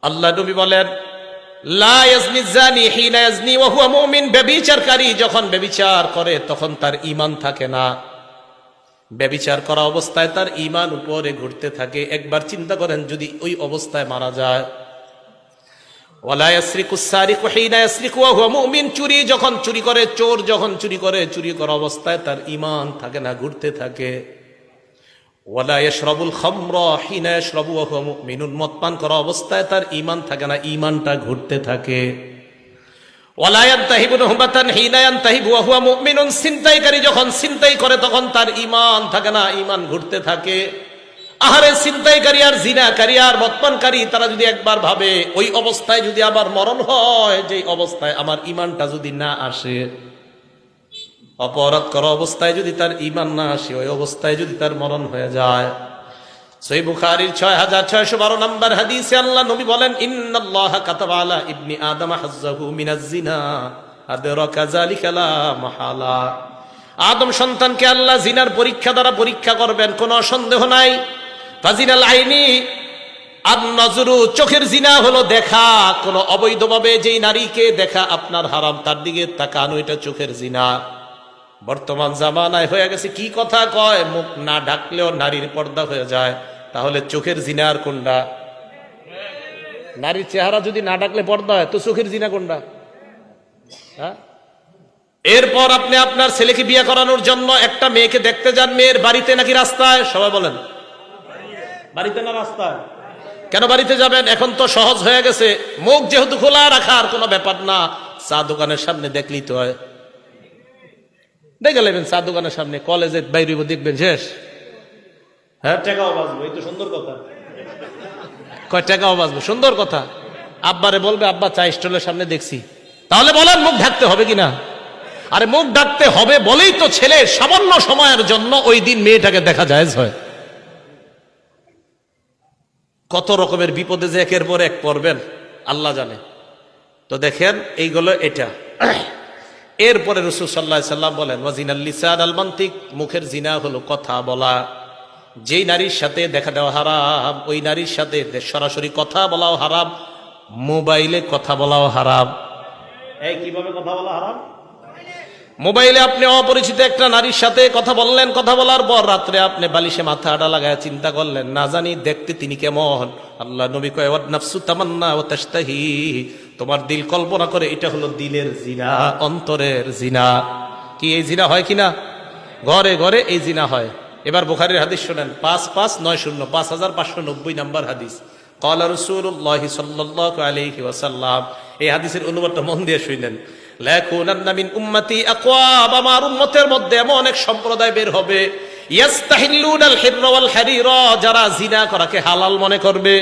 আল্লাহ নবী বলেন, লা ইয়াজনি জানি হিনা ইয়াজনি ওয়া হুয়া মুমিন, ব্যভিচারকারী যখন ব্যভিচার করে তখন তার ঈমান থাকে না, ব্যভিচার করা অবস্থায় তার ঈমান উপরে ঘুরতে থাকে। একবার চিন্তা করেন যদি ওই অবস্থায় মারা যায়। ওয়ালা ইয়াসরিকু সারিকু হিনা ইয়াসরিকু ওয়া হুয়া মুমিন, চুরি যখন চুরি করে, চোর যখন চুরি করে, চুরি করা অবস্থায় তার ঈমান থাকে না, ঘুরতে থাকে। ওয়ালা ইয়াশরাবুল খামরা হিনা ইয়াশরাবু ওয়া হুয়া মুমিনুন, মদ পান করা অবস্থায় তার ঈমান থাকে না, ঈমানটা ঘুরতে থাকে। ওয়ালা ইয়ানতাহিবু নুহবাতান হিনা ইয়ানতাহিবু ওয়া হুয়া মুমিনুন, ছিনতাইকারী যখন ছিনতাই করে তখন তার ঈমান থাকে না, ঈমান ঘুরতে থাকে। আহারে, ছিনতাইকারী আর জিনাকারী আর মদপানকারী তারা যদি একবার ভাবে ওই অবস্থায় যদি আবার মরণ হয়, যে অবস্থায় আমার ঈমানটা যদি না আসে, অপরাধ করা অবস্থায় যদি তার ঈমান না আসে, ওই অবস্থায় যদি তার মরণ হয়ে যায়। সহিহ বুখারীর 6612 নম্বর হাদিসে আল্লাহ নবী বলেন, ইন্নাল্লাহা কাতাবা আলা ইবনি আদম হাজ্জাহু মিনাজ জিনা আদরাকা যালিকা লা মাহালা। আদম সন্তানকে আল্লাহ জিনার পরীক্ষা দ্বারা পরীক্ষা করবেন, কোনো সন্দেহ নাই। ফাজিনাল আইনি আন-নজরু, চোখের জিনা হলো দেখা, কোন অবৈধভাবে যেই নারীকে দেখা আপনার হারাম, তার দিকে তাকানো, এটা চোখের জিনা। বর্তমান জামানায় হয়ে গেছে কি কথা কয়, মুখ না ঢাকলেও নারীর পর্দা হয়ে যায়। তাহলে চোখের জিনা আর কোনটা? নারীর চেহারা যদি না ঢাকলে পর্দা হয়, তো চোখের জিনা কোনটা? হ্যাঁ। এরপর আপনি আপনার ছেলেকে বিয়ে করানোর জন্য একটা মেয়েকে দেখতে যান, মেয়ের বাড়িতে নাকি রাস্তায়? সবাই বলেন, বাড়িতে না রাস্তায়? কেন বাড়িতে যাবেন? এখন তো সহজ হয়ে গেছে, মুখ যেহেতু খোলা রাখার কোনো ব্যাপার না, চা দোকানের সামনে দেখলেই তো হয়। দেখে নেবেন চা দোকানের সামনে, কলেজে বাইরে দেখবেন, শেষ। হ্যাঁ, টাকাও বাঁচবো, এই তো সুন্দর কথা। কয় টাকাও বাঁচবো, সুন্দর কথা। আব্বারে বলবে, আব্বা চা স্টলের সামনে দেখছি। তাহলে বলেন মুখ ঢাকতে হবে কিনা? আরে মুখ ঢাকতে হবে বলেই তো ছেলে সামান্য সময়ের জন্য ওই দিন মেয়েটাকে দেখা যায় হয়। কত রকমের বিপদে যে একের পর এক পড়বেন আল্লাহ জানে। তো দেখেন এইগুলো এটা। এরপরে রাসূল সাল্লাল্লাহু আলাইহি সাল্লাম বলেন, ওয়াজিনাল লিসান আল মানতিক, মুখের জিনা হলো কথা বলা। যেই নারীর সাথে দেখা দেওয়া হারাম, ওই নারীর সাথে সরাসরি কথা বলাও হারাম, মোবাইলে কথা বলাও হারাম। এই কিভাবে কথা বলা হারাম? মোবাইলে আপনি অপরিচিত একটা নারীর সাথে কথা বললেন, কথা বলার পর রাত্রে আপনি বালিশে মাথা আড়া লাগায় চিন্তা করলেন, না জানি দেখতে তিনি কেমন। আল্লাহ নবী কয়, ওয়ান নাফসু তামান্না ওয়া তাশতাহি, তোমার দিল কল্পনা করে, এটা হলো দিলের জিনা, অন্তরের জিনা। কি এই জিনা হয় কিনা? ঘরে ঘরে এই জিনা হয়। এবার বুখারীর হাদিস শুনেন, 5590 5590 নাম্বার হাদিস। ক্বালা রাসূলুল্লাহি সাল্লাল্লাহু আলাইহি ওয়াসাল্লাম, এই হাদিসের অনুবাদটা মন দিয়ে শুনেন। লাকুনান্না মিন উম্মতি আকওয়াম, আমার উম্মতের মধ্যে এমন এক সম্প্রদায় বের হবে, ইস্তাহিল্লুনাল হিররা ওয়াল হারিরা, যারা জিনা করাকে হালাল মনে করবে,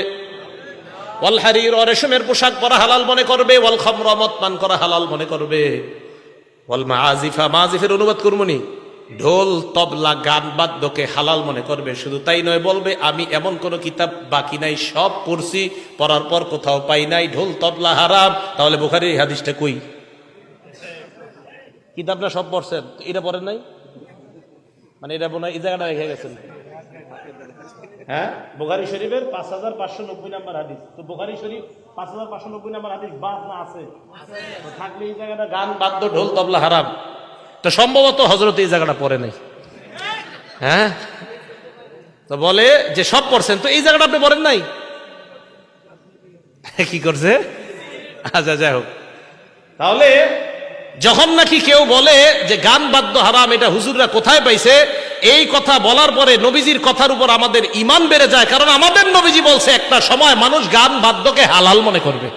ওয়াল হারিরা, রেশমের পোশাক পরা হালাল মনে করবে, ওয়াল খামরা, মদ পান করা হালাল মনে করবে, ওয়াল মাআজিফা, মাআজিফের অনুবাদ করমুনি, ঢোল তবলা গান বাদ্যকে হালাল মনে করবে। শুধু তাই নয়, বলবে আমি এমন কোন কিতাব বাকি নাই, সব পড়ছি, পড়ার পর কোথাও পাই নাই ঢোল তবলা হারাম। তাহলে বুখারীর এই হাদিসটা কই? কিতাবটা সব পড়ছেন, এটা পড়েন নাই? মানে এটা বোনা এই জায়গাটা রেখে গেছেন। হ্যাঁ, বুখারী শরীফের 5590 নাম্বার হাদিস। তো বুখারী শরীফ 5590 নাম্বার হাদিস বাদ না আছে? থাকলে এই জায়গাটা গান বাদ্য ঢোল তবলা হারাম, তো সম্ভবত হযরত এই জায়গাটা পড়ে নাই। হ্যাঁ, তো বলে যে সব পড়ছেন, তো এই জায়গাটা আপনি পড়েন নাই, কি করছে? আচ্ছা, যাই হোক। তাহলে যখন নাকি কেউ বলে যে গান বাদ্য হারাম, এটা হুজুররা কোথায় পাইছে, এই কথা বলার পরে নবীজির কথার উপর আমাদের ঈমান বেড়ে যায়, কারণ আমাদের নবীজি বলছে একটা সময় মানুষ গান বাদ্যকে হালাল মনে করবে।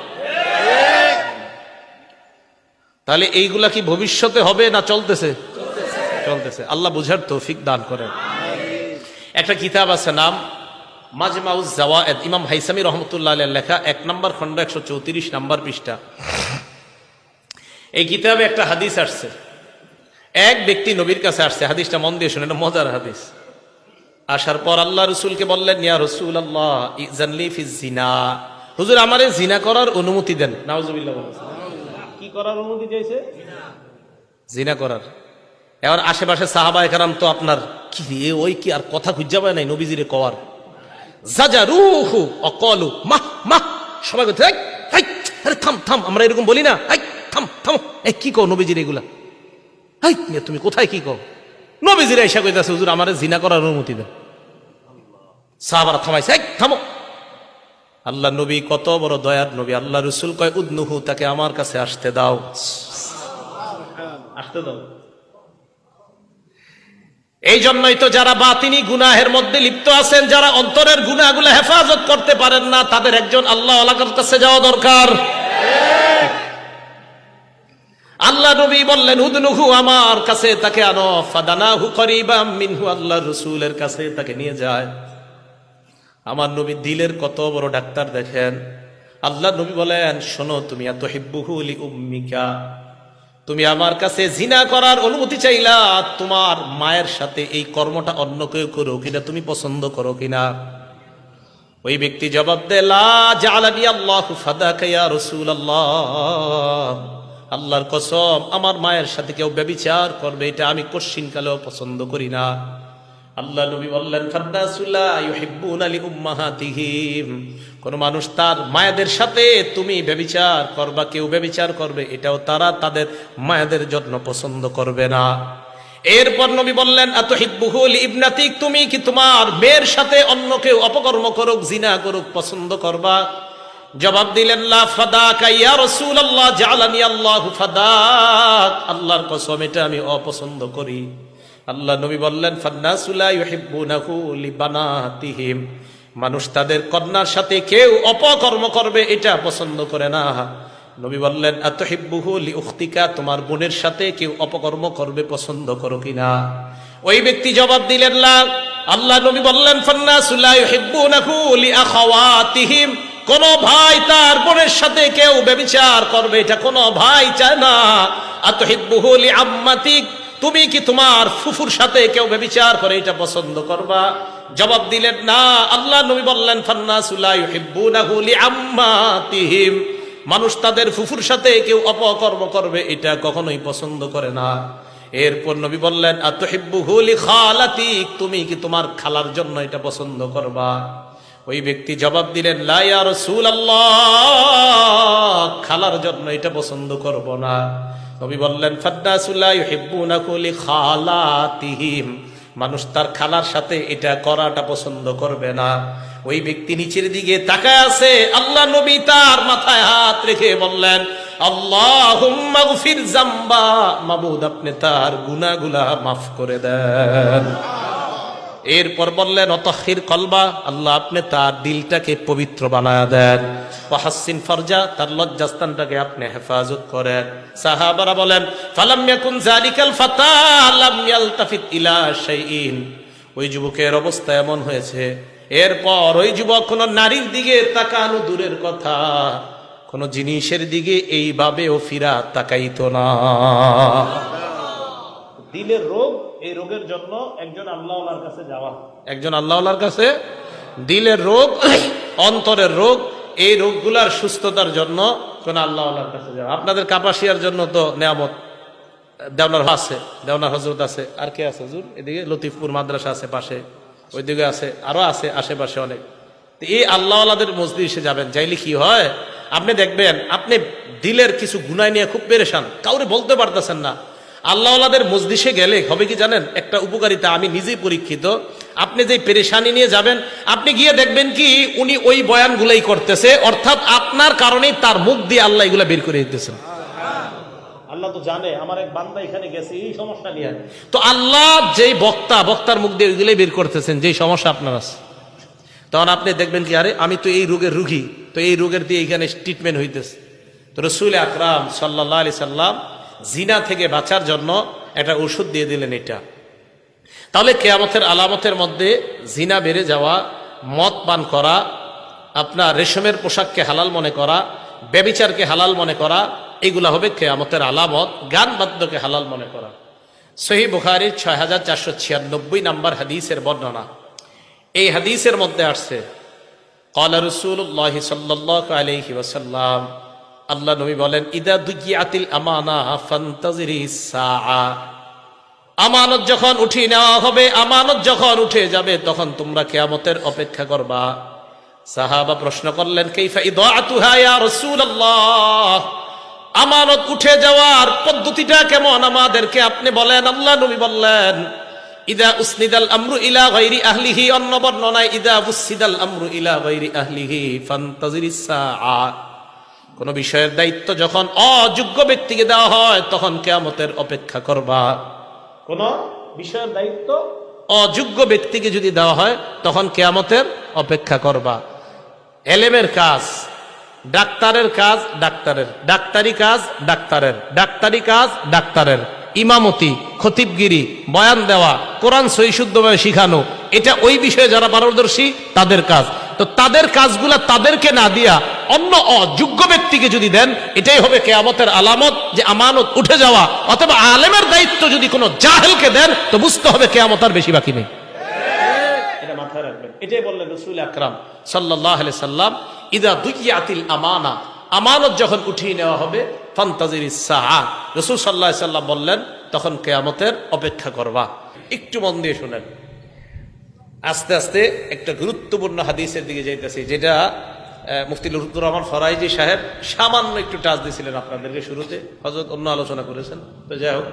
তাহলে এইগুলা কি ভবিষ্যতে হবে না চলতেছে? চলতেছে। আল্লাহ বুঝার তৌফিক দান করেন। একটা কিতাব আছে, নাম মাজমাউজ জাওয়ায়েদ, ইমাম হাইসামি রহমতুল্লাহ আলাইহির লেখা, 1 নম্বর খণ্ড 134 নম্বর পৃষ্ঠা। এই কিতাবে একটা হাদিস আসছে, এক ব্যক্তি নবীর কাছে আসছে, হাদিসটা মন দিয়ে শুনে, এটা মজার হাদিস। আসার পর আল্লাহ রাসূলকে বললেন, ইয়া রাসূলুল্লাহ ইযনলি ফিজ জিনা, হুজুর আমারে জিনা করার অনুমতি দেন। নাউজুবিল্লাহ। কি করার অনুমতি চাইছে? জিনা করার। এবার আশেপাশে সাহাবায়ে কেরাম তো আপনার কি রে, ওই কি আর কথা খুঁজে পায় নাই নবীজিরে কওয়ার। জাজারুহু ওয়াকালু মাহ মাহ, সবাই বলছে আরে থাম থাম, আমরা এরকম বলি না, থাম থাম, কি কও নবীজির এগুলা, তুমি কোথায় কি কও? নবীজির এসা কইতাছে হুজুর আমারে জিনা করার অনুমতি দেন। সাহাবারা থামাইছে, থামো। আল্লাহ নবী কত বড় দয়ার নবী, আল্লাহ রসুল কয় উদনুহু, তাকে আমার কাছে আসতে দাও, আসতে দাও। এই জন্যই তো যারা বাতিনি গুনাহের মধ্যে লিপ্ত আছেন, যারা অন্তরের গুনাহগুলো হেফাজত করতে পারেন না, তাদের একজন আল্লাহ ওয়ালার কাছে যাওয়া দরকার। আল্লাহ নবী বললেন উদনুহু, আমার কাছে তাকে আনো। ফাদানাহু করিবাম মিনহু, আল্লাহ রসুলের কাছে তাকে নিয়ে যায়। আমার নবী দিলের কত বড় ডাক্তার দেখেন। আল্লাহ নবী বলেন শোনো, তুমি এত হিব্বুহু লি উম্মিকা, তুমি আমার কাছে জিনা করার অনুমতি চাইলা, তোমার মায়ের সাথে এই কর্মটা অন্য কেউ করো কিনা তুমি পছন্দ করো কিনা? ওই ব্যক্তি জবাব দেয় লা জাআলানি আল্লাহু ফাদাকা ইয়া রাসূলুল্লাহ, আল্লাহর কসম আমার মায়ের সাথে কেউ ব্যভিচার করবে এটা আমি কশিনকালেও পছন্দ করি না। আল্লাহ নবী বললেন ফান্নাসুলা ইউহিব্বুনা লিউম্মাহাতিহিম, কোন মানুষ তার মায়েদের সাথে তুমি ব্যভিচার করবা, কেউ ব্যভিচার করবে এটাও তারা তাদের মায়েদের জন্য পছন্দ করবে না। এরপর নবী বললেন আতুহিব্বুহু লিইবনাতিক, তুমি কি তোমার মেয়ের সাথে অন্য কেউ অপকর্ম করুক, জিনা করুক পছন্দ করবা? জবাব দিলেন লা ফাদাকা ইয়া রাসূলুল্লাহ জাআলানি আল্লাহু ফাদাক, আল্লাহর কসম এটা আমি অপছন্দ করি। আল্লাহ নবী বললেন ফান্নাসু লা ইউহিব্বুনাহু লিবানাতিহিম, মানুষ তাদের কন্যার সাথে কেউ অপকর্ম করবে এটা পছন্দ করে না। নবী বললেন আতুহিব্বুহু লিউখতিকা, তোমার বোনের সাথে কেউ অপকর্ম করবে পছন্দ করো কিনা? ওই ব্যক্তি জবাব দিলেন না। আল্লাহ নবী বললেন ফান্নাসু লা ইউহিব্বুনাহু লিআখাওয়াতিহিম, কোন ভাই তার বোনের সাথে কেউ ব্যভিচার করবে এটা কোন ভাই চায় না। আতুহিব্বুহু লিআম্মাতিক, তুমি কি তোমার ফুফুর সাথে কেউ ব্যভিচার করে এটা পছন্দ করবা? জবাব দিলেন না। আল্লাহ নবী বললেন ফান্নাসু লা ইউহিব্বুনাহু লিআম্মাতিহিম, মানুষ তাদের ফুফুর সাথে কেউ অপকর্ম করবে এটা কখনোই পছন্দ করে না। এরপর নবী বললেন আতুহিব্বুহু লিখালাতিক, তুমি কি তোমার খালার জন্য এটা পছন্দ করবা? ওই ব্যক্তি জবাব দিলেন লা ইয়া রাসূলুল্লাহ, খালার জন্য এটা পছন্দ করব না। নবী বললেন ফান্নাসু লা ইউহিব্বুনাহু লিখালাতিহিম, মানুষ তার খালার সাথে এটা করাটা পছন্দ করবে না। ওই ব্যক্তি নিচের দিকে তাকায় আছে। আল্লাহ নবী তার মাথায় হাত রেখে বললেন আল্লাহুম্মা গফির যামবা, মাবুদ আপনি তার গুনাহগুলা মাফ করে দেন। এরপর বললেন অতহির কলবা, আল্লাহ আপনি তার দিলটাকে পবিত্র বানায়া দেন। ওয়াহাসসিন ফারজা, তার লজ্জাস্থানটাকে আপনি হেফাজত করেন। সাহাবারা বলেন ফালাম ইয়াকুন যালিকাল ফাতা লাম ইয়ালতাফিত ইলা শাইইন, ওই যুবকের অবস্থা এমন হয়েছে এরপর ওই যুবক কোন নারীর দিকে তাকানো দূরের কথা, কোন জিনিসের দিকে এইভাবেও ফিরা তাকাইতো না। দিলের রোগ, এই রোগের জন্য একজন আল্লাহওয়ালার কাছে যাওয়া, একজন আল্লাহওয়ালার কাছে। দিলের রোগ, অন্তরের রোগ, এই রোগগুলার সুস্থতার জন্য কোন আল্লাহওয়ালার কাছে যাওয়া। আপনাদের কাপাসিয়ার জন্য তো নেয়ামত দেওনার আছে, দেওনার হজরত আছে, আর কে আছে হুজুর? এদিকে লতিফপুর মাদ্রাসা আছে পাশে, ওইদিকে আছে, আরো আছে আশেপাশে অনেক। এই আল্লাহওয়ালাদের মজলিসে যাবেন, যাইলে কি হয় আপনি দেখবেন আপনি দিলের কিছু গুনাহ নিয়ে খুব পেরেশান, কাউরে বলতে পারতেছেন না। আল্লাহওয়ালাদের মজলিসে গেলে হবে কি জানেন, একটা উপকারিতা, আমি নিজেই পরীক্ষিত। আপনি যে পেরেশানি নিয়ে যাবেন, আপনি গিয়ে দেখবেন কি উনি ওই বয়ানগুলাই করতেছে, অর্থাৎ আপনার কারণেই তার মুখ দিয়ে আল্লাহ এগুলা বের করে দিতেছেন। আল্লাহ তো জানে আমার এক বান্দা এখানে গেছে এই সমস্যা নিয়ে, তো আল্লাহ যেই বক্তার মুখ দিয়ে ওইগুলাই বের করতেছেন যেই সমস্যা আপনার আছে। তখন আপনি দেখবেন কি আরে আমি তো এই রোগের রুগী, তো এই রোগের দিয়ে এখানে ট্রিটমেন্ট হইতেছে। তো রাসূল আকরাম সাল্লাল্লাহু আলাইহি সাল্লাম জিনা থেকে বাঁচার জন্য একটা ওষুধ দিয়ে দিলেন এটা। তাহলে কিয়ামতের আলামতের মধ্যে জিনা বেড়ে যাওয়া, মদ পান করা, আপনার রেশমের পোশাককে হালাল মনে করা, ব্যভিচারকে হালাল মনে করা, এগুলা হবে কিয়ামতের আলামত। গান বাদ্যকে হালাল মনে করা। সহিহ বুখারীর 6496 নম্বর হাদিসের বর্ণনা। এই হাদিসের মধ্যে আসছে ক্বালা রাসূলুল্লাহ সাল্লাল্লাহু আলাইহি ওয়াসাল্লাম, আল্লাহ নবী বলেন ইদা দুজিয়াতিল আমানা ফান্তাজিরিস সাআ, আমানত যখন উঠিয়ে নেওয়া হবে, আমানত যখন উঠে যাবে তখন তোমরা কিয়ামতের অপেক্ষা করবা। সাহাবা প্রশ্ন করলেন, কাইফা ইদাআতুহা ইয়া রাসূলুল্লাহ, আমানত উঠে যাওয়ার পদ্ধতিটা কেমন আমাদেরকে আপনি বলেন। আল্লাহ নবী বললেন, ইদা উসনিদাল আমরু ইলা গায়রি আহলিহি, অন্য বর্ণনায় ইদা উসনিদাল আমরু ইলা গায়রি আহলিহি ফান্তাজিরিস সাআ, কোন বিষয়ের দায়িত্ব যখন অযোগ্য ব্যক্তিকে দেওয়া হয় তখন কিয়ামতের অপেক্ষা করবা। কোন বিষয়ের দায়িত্ব অযোগ্য ব্যক্তিকে যদি দেওয়া হয় তখন কিয়ামতের অপেক্ষা করবা। এলেমের কাজ ডাক্তারের কাজ ডাক্তারের, ডাক্তারি কাজ ডাক্তারের, ডাক্তারি কাজ ডাক্তারের, ইমামতি, খতিবগিরি, বয়ান দেওয়া, কোরআন সহি শুদ্ধভাবে শিখানো, এটা ওই বিষয়ে যারা পারদর্শী তাদের কাজ। তো তাদের কাজগুলা তাদেরকে না দিয়া অন্য অযোগ্য ব্যক্তিকে যদি দেন, এটাই হবে কিয়ামতের আলামত যে আমানত উঠে যাওয়া। অথবা আলেমের দায়িত্ব যদি কোনো জাহেলকে দেন তো বুঝতে হবে কিয়ামত আর বেশি বাকি নেই। এটা মাথায় রাখবেন। এটাই বললেন রাসূল আকরাম সাল্লাল্লাহু আলাইহি সাল্লাম, ইদা দুইয়াতিল আমানা, আমানত যখন উঠিয়ে নেওয়া হবে, ফান্তাজিরিস সাআ, রাসূল সাল্লাল্লাহু আলাইহি সাল্লাম বললেন তখন কিয়ামতের অপেক্ষা করবা। একটু মন দিয়ে শুনেন, আস্তে আস্তে একটা গুরুত্বপূর্ণ হাদিসের দিকে যাইতেছি, যেটা মুফতি লুৎফুর রহমান ফরাইজি সাহেব সামান্য একটু টাচ দিয়েছিলেন আপনাদেরকে শুরুতে, হযরত অন্য আলোচনা করেছেন। তো যাই হোক,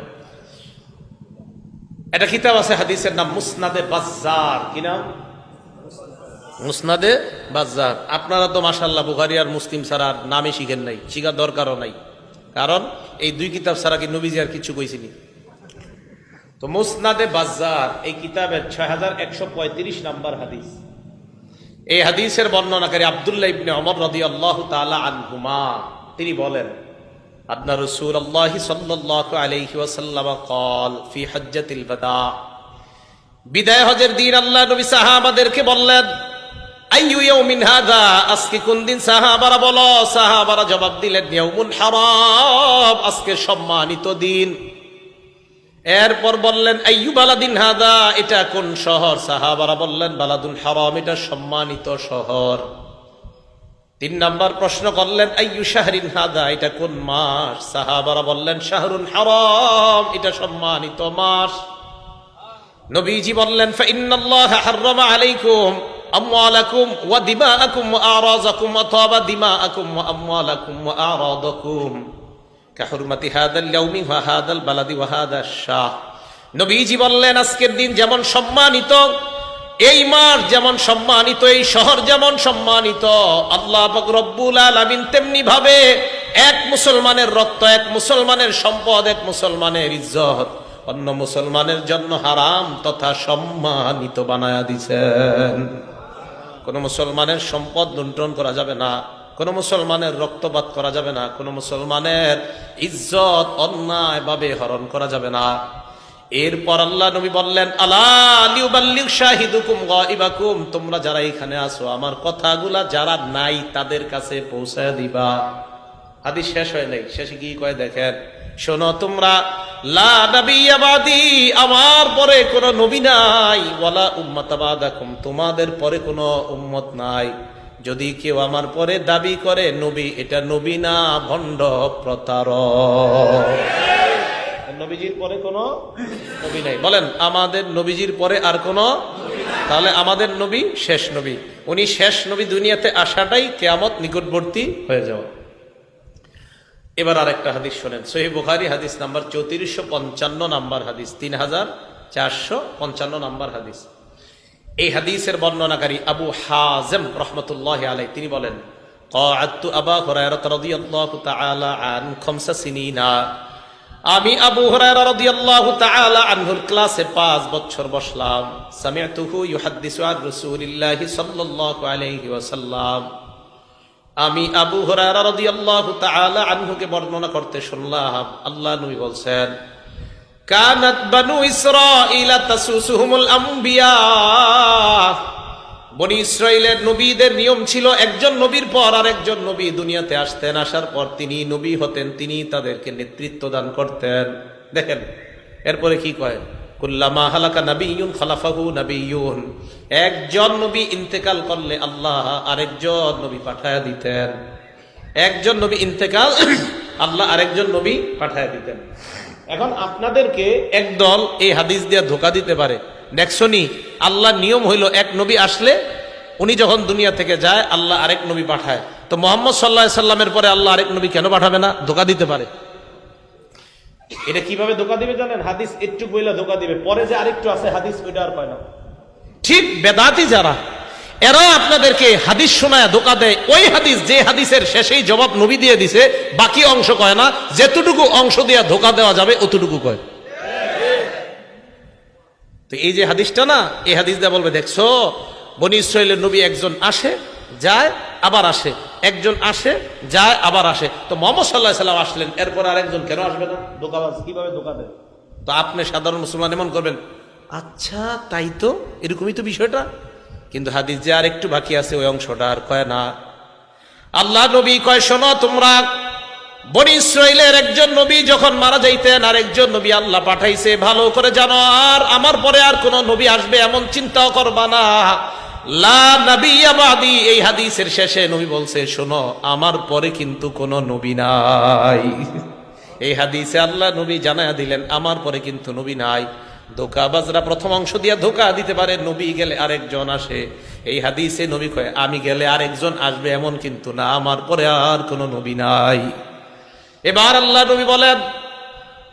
একটা কিতাব আছে হাদিসের নাম মুসনাদে বাজ্জার। কি নাম? মুসনাদে বাজ্জার। আপনারা তো মাশাআল্লাহ বুখারী আর মুসলিম ছাড়া আর নামই শিখেন নাই, শিখার দরকারও নাই, কারণ এই দুই কিতাব ছাড়া কি নবীজি আর কিছু কইছিনি। তো মুসনাদে বাজ্জার এই কিতাবের 6135 নাম্বার হাদিস। এই হাদিসের বর্ণনাকারী আব্দুল্লাহ ইবনে ওমর রাদিয়াল্লাহু তাআলা আনহুমা, তিনি বলেন, আন্না রাসূলুল্লাহ সাল্লাল্লাহু আলাইহি ওয়াসাল্লাম قال في حجة الوداع, বিদায় হজের দিন আল্লাহ নবী সাহাবাদেরকে বললেন, আইয়ু ইয়াউমিন হাযা, আজকে কোন দিন? সাহাবারা বলো, সাহাবারা জবাব দিলেন, ইয়াউমুন হারাম, আজকে সম্মানিত দিন। এরপর বললেন, আইয়ু বালাদিন হাযা, এটা কোন শহর? সাহাবারা বললেন, বালাদুল হারাম, এটা সম্মানিত শহর। 3 নাম্বার প্রশ্ন করলেন, আইয়ু শাহরিন হাযা, এটা কোন মাস? সাহাবারা বললেন, শাহরুল হারাম, এটা সম্মানিত মাস। নবীজি বললেন, ফাইন্নাল্লাহা হাররামা আলাইকুম আমওয়ালাকুম ওয়া দিমাআকুম ওয়া আরাযাকুম ওয়া তাবা দিমাআকুম ওয়া আমওয়ালাকুম ওয়া আরাদাকুম কাহুরমাতি হাদাল ইয়াউমি ওয়া হাদাল বালাদি ওয়া হাদাশ শাহ। নবীজি বললেন, আজকের দিন যেমন সম্মানিত, এই মাস যেমন সম্মানিত, এই শহর যেমন সম্মানিত, আল্লাহ পাক রব্বুল আলামিন তেমনি ভাবে এক মুসলমানের রক্ত, এক মুসলমানের সম্পদ, এক মুসলমানের ইজ্জত অন্য মুসলমানের জন্য হারাম তথা সম্মানিত বানায়া দিছেন। কোন মুসলমানের সম্পদ লুণ্ঠন করা যাবে না, কোন মুসলমানের রক্তপাত করা যাবে না, কোন মুসলমানের ইজ্জত অন্যায়ভাবে হরণ করা যাবে না। এরপর আল্লাহ নবী বললেন, আলা লিউবাল্লিগ শাহিদুকুম গায়বাকুম, তোমরা যারা এখানে আছো আমার কথাগুলা যারা নাই তাদের কাছে পৌঁছায় দিবা। হাদিস শেষ হয় নাই, শেষে কি কয় দেখেন, শোনো তোমরা, লা নাবিয়্যা বাদি, আমার পরে কোন নবী নাই, ওয়ালা উম্মাতা বাদাকুম, তোমাদের পরে কোন উম্মত নাই। যদি কেউ আমার পরে দাবি করে নবী, এটা নবী না, ভণ্ড প্রতারক। নবীজির পরে কোন নবী নাই। বলেন, আমাদের নবীজির পরে আর কোন? তাহলে আমাদের নবী শেষ নবী, উনি শেষ নবী, দুনিয়াতে আসাটাই কিয়ামত নিকটবর্তী হয়ে যাওয়া। এবার আরেকটা হাদিস শোনেন, সহিহ বুখারী হাদিস নাম্বার 3455 নাম্বার হাদিস, 3455 নাম্বার হাদিস। এই হাদিসের বর্ণনাকারী আবু হাজেম রাহমাতুল্লাহি আলাইহি, তিনি বলেন, ক্বাআতু আবু হুরায়রা রাদিয়াল্লাহু তাআলা আন 5 সিনিনা, আমি আবু হুরায়রা রাদিয়াল্লাহু তাআলা আনহুর ক্লাসে 5 বছর বসলাম। সামি'তুহু ইউহাদ্দিসু আন রাসূলিল্লাহি সাল্লাল্লাহু আলাইহি ওয়াসাল্লাম, আমি আবু হুরায়রা রাদিয়াল্লাহু তাআলা আনহুকে বর্ণনা করতে শুনলাম, আল্লাহ নবী বলছেন, কানাত বানু ইসরাঈলা তাসুসুহুমুল আম্বিয়া, বনি ইসরাইলের নবীদের নিয়ম ছিল, একজন নবীর পর আর একজন নবী দুনিয়াতে আসতেন, আসার পর তিনি নবী হতেন, তিনি তাদেরকে নেতৃত্ব দান করতেন। দেখেন এরপরে কি কয়, কুল্লামা হালাকা নাবিয়্যুন খালাফাহু নাবিয়্যুন, একজন নবী ইন্তেকাল করলে আল্লাহ আরেকজন নবী পাঠায়া দিতেন। একজন নবী ইন্তেকাল, আল্লাহ আরেকজন নবী পাঠায়া দিতেন। এখন আপনাদেরকে একদল এই হাদিস দিয়ে ধোকা দিতে পারে, দেখছনি আল্লাহর নিয়ম হইল এক নবী আসলে উনি যখন দুনিয়া থেকে যায় আল্লাহ আরেক নবী পাঠায়, তো মুহাম্মদ সাল্লাল্লাহু আলাইহি সাল্লামের পরে আল্লাহ আরেক নবী কেন পাঠাবে না? ধোঁকা দিতে পারে। এটা কিভাবে ধোঁকা দিবে জানেন? হাদিস একটু বইলা ধোঁকা দিবে, পরে যে আরেকটু আছে হাদিস ওইটা আর পায় না। ঠিক বেদাতি যারা, এরা আপনাদেরকে হাদিস শোনায় ধোঁকা দেয়। ওই হাদিস যে হাদিসের শেষেই জবাব নবী দিয়ে দিছে, বাকি অংশ কয় না, যেতটুকু অংশ দিয়ে ধোঁকা দেওয়া যাবে অতটুকু কয়। তো এই যে হাদিসটা না, এই হাদিস দিয়ে বলবে দেখছো বনি ইসরাইলের নবী একজন আসে যায় আবার আসে, একজন আসে যায় আবার আসে, তো মুহাম্মদ সাল্লাল্লাহু আলাইহি সাল্লাম আসলেন, এরপর আরেকজন কেন আসবে না? ধোঁকাবাজ কিভাবে ধোঁকা দেয়? তো আপনি সাধারণ মুসলমান এমন করবেন, আচ্ছা তাই তো, এরকমই তো বিষয়টা। কিন্তু হাদিস যে আর একটু বাকি আছে ওই অংশটা আর কয় না। আল্লাহ নবী কয় শোনো তোমরা, বনি ইসরাইলের একজন নবী যখন মারা যাইতেন আর একজন নবী আল্লাহ পাঠাইছে, ভালো করে জানো। আর আমার পরে আর কোন নবী আসবে এমন চিন্তাও করবা না। লা নবিয়্যা বাদি, এই হাদিসের শেষে নবী বলছে শোনো আমার পরে কিন্তু কোন নবী নাই। এই হাদিসে আল্লাহ নবী জানায়া দিলেন আমার পরে কিন্তু নবী নাই। ধোঁকাবাজরা প্রথম অংশ দিয়া ধোঁকা দিতে পারে, নবী গেলে আরেকজন আসে। এই হাদিসে নবী কয় আমি গেলে আরেকজন আসবে এমন কিন্তু না, আমার পরে আর কোন নবী নাই। এবার আল্লাহ নবী বলেন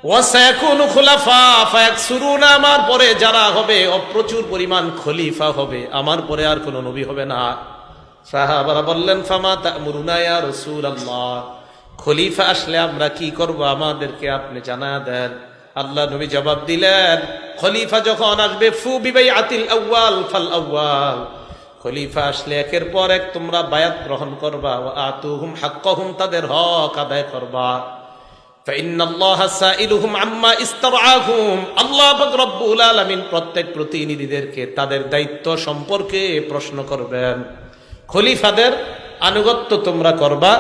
ওয়াসায়াকুনু খুলাফা ফায়াকসুরুনা, আমার পরে যারা হবে প্রচুর পরিমাণ খলিফা হবে, আমার পরে আর কোন নবী হবে না। সাহাবারা বললেন ফামা তা'মুরুনা ইয়া রাসূলুল্লাহ, খলিফা আসলে আমরা কি করব আমাদেরকে আপনি জানায়া দেন। আল্লাহ নবী জবাব দিলেন খলিফা যখন আসবে ফু বিবাইআতিল আউয়াল ফাল আউয়াল, খলিফা আসলে একের পর এক তোমরা বায়াত গ্রহণ করবা, ওয়া আতুহুম হাক্কাহুম, তাদের হক আদায় করবা। ফাইন্নাল্লাহা সাইলুহুম আম্মা ইসতারআহুম, আল্লাহ পাক রব্বুল আলামিন প্রত্যেক প্রতিনিধিদেরকে তাদের দায়িত্ব সম্পর্কে প্রশ্ন করবেন। খলিফাদের আনুগত্য তোমরা করবা,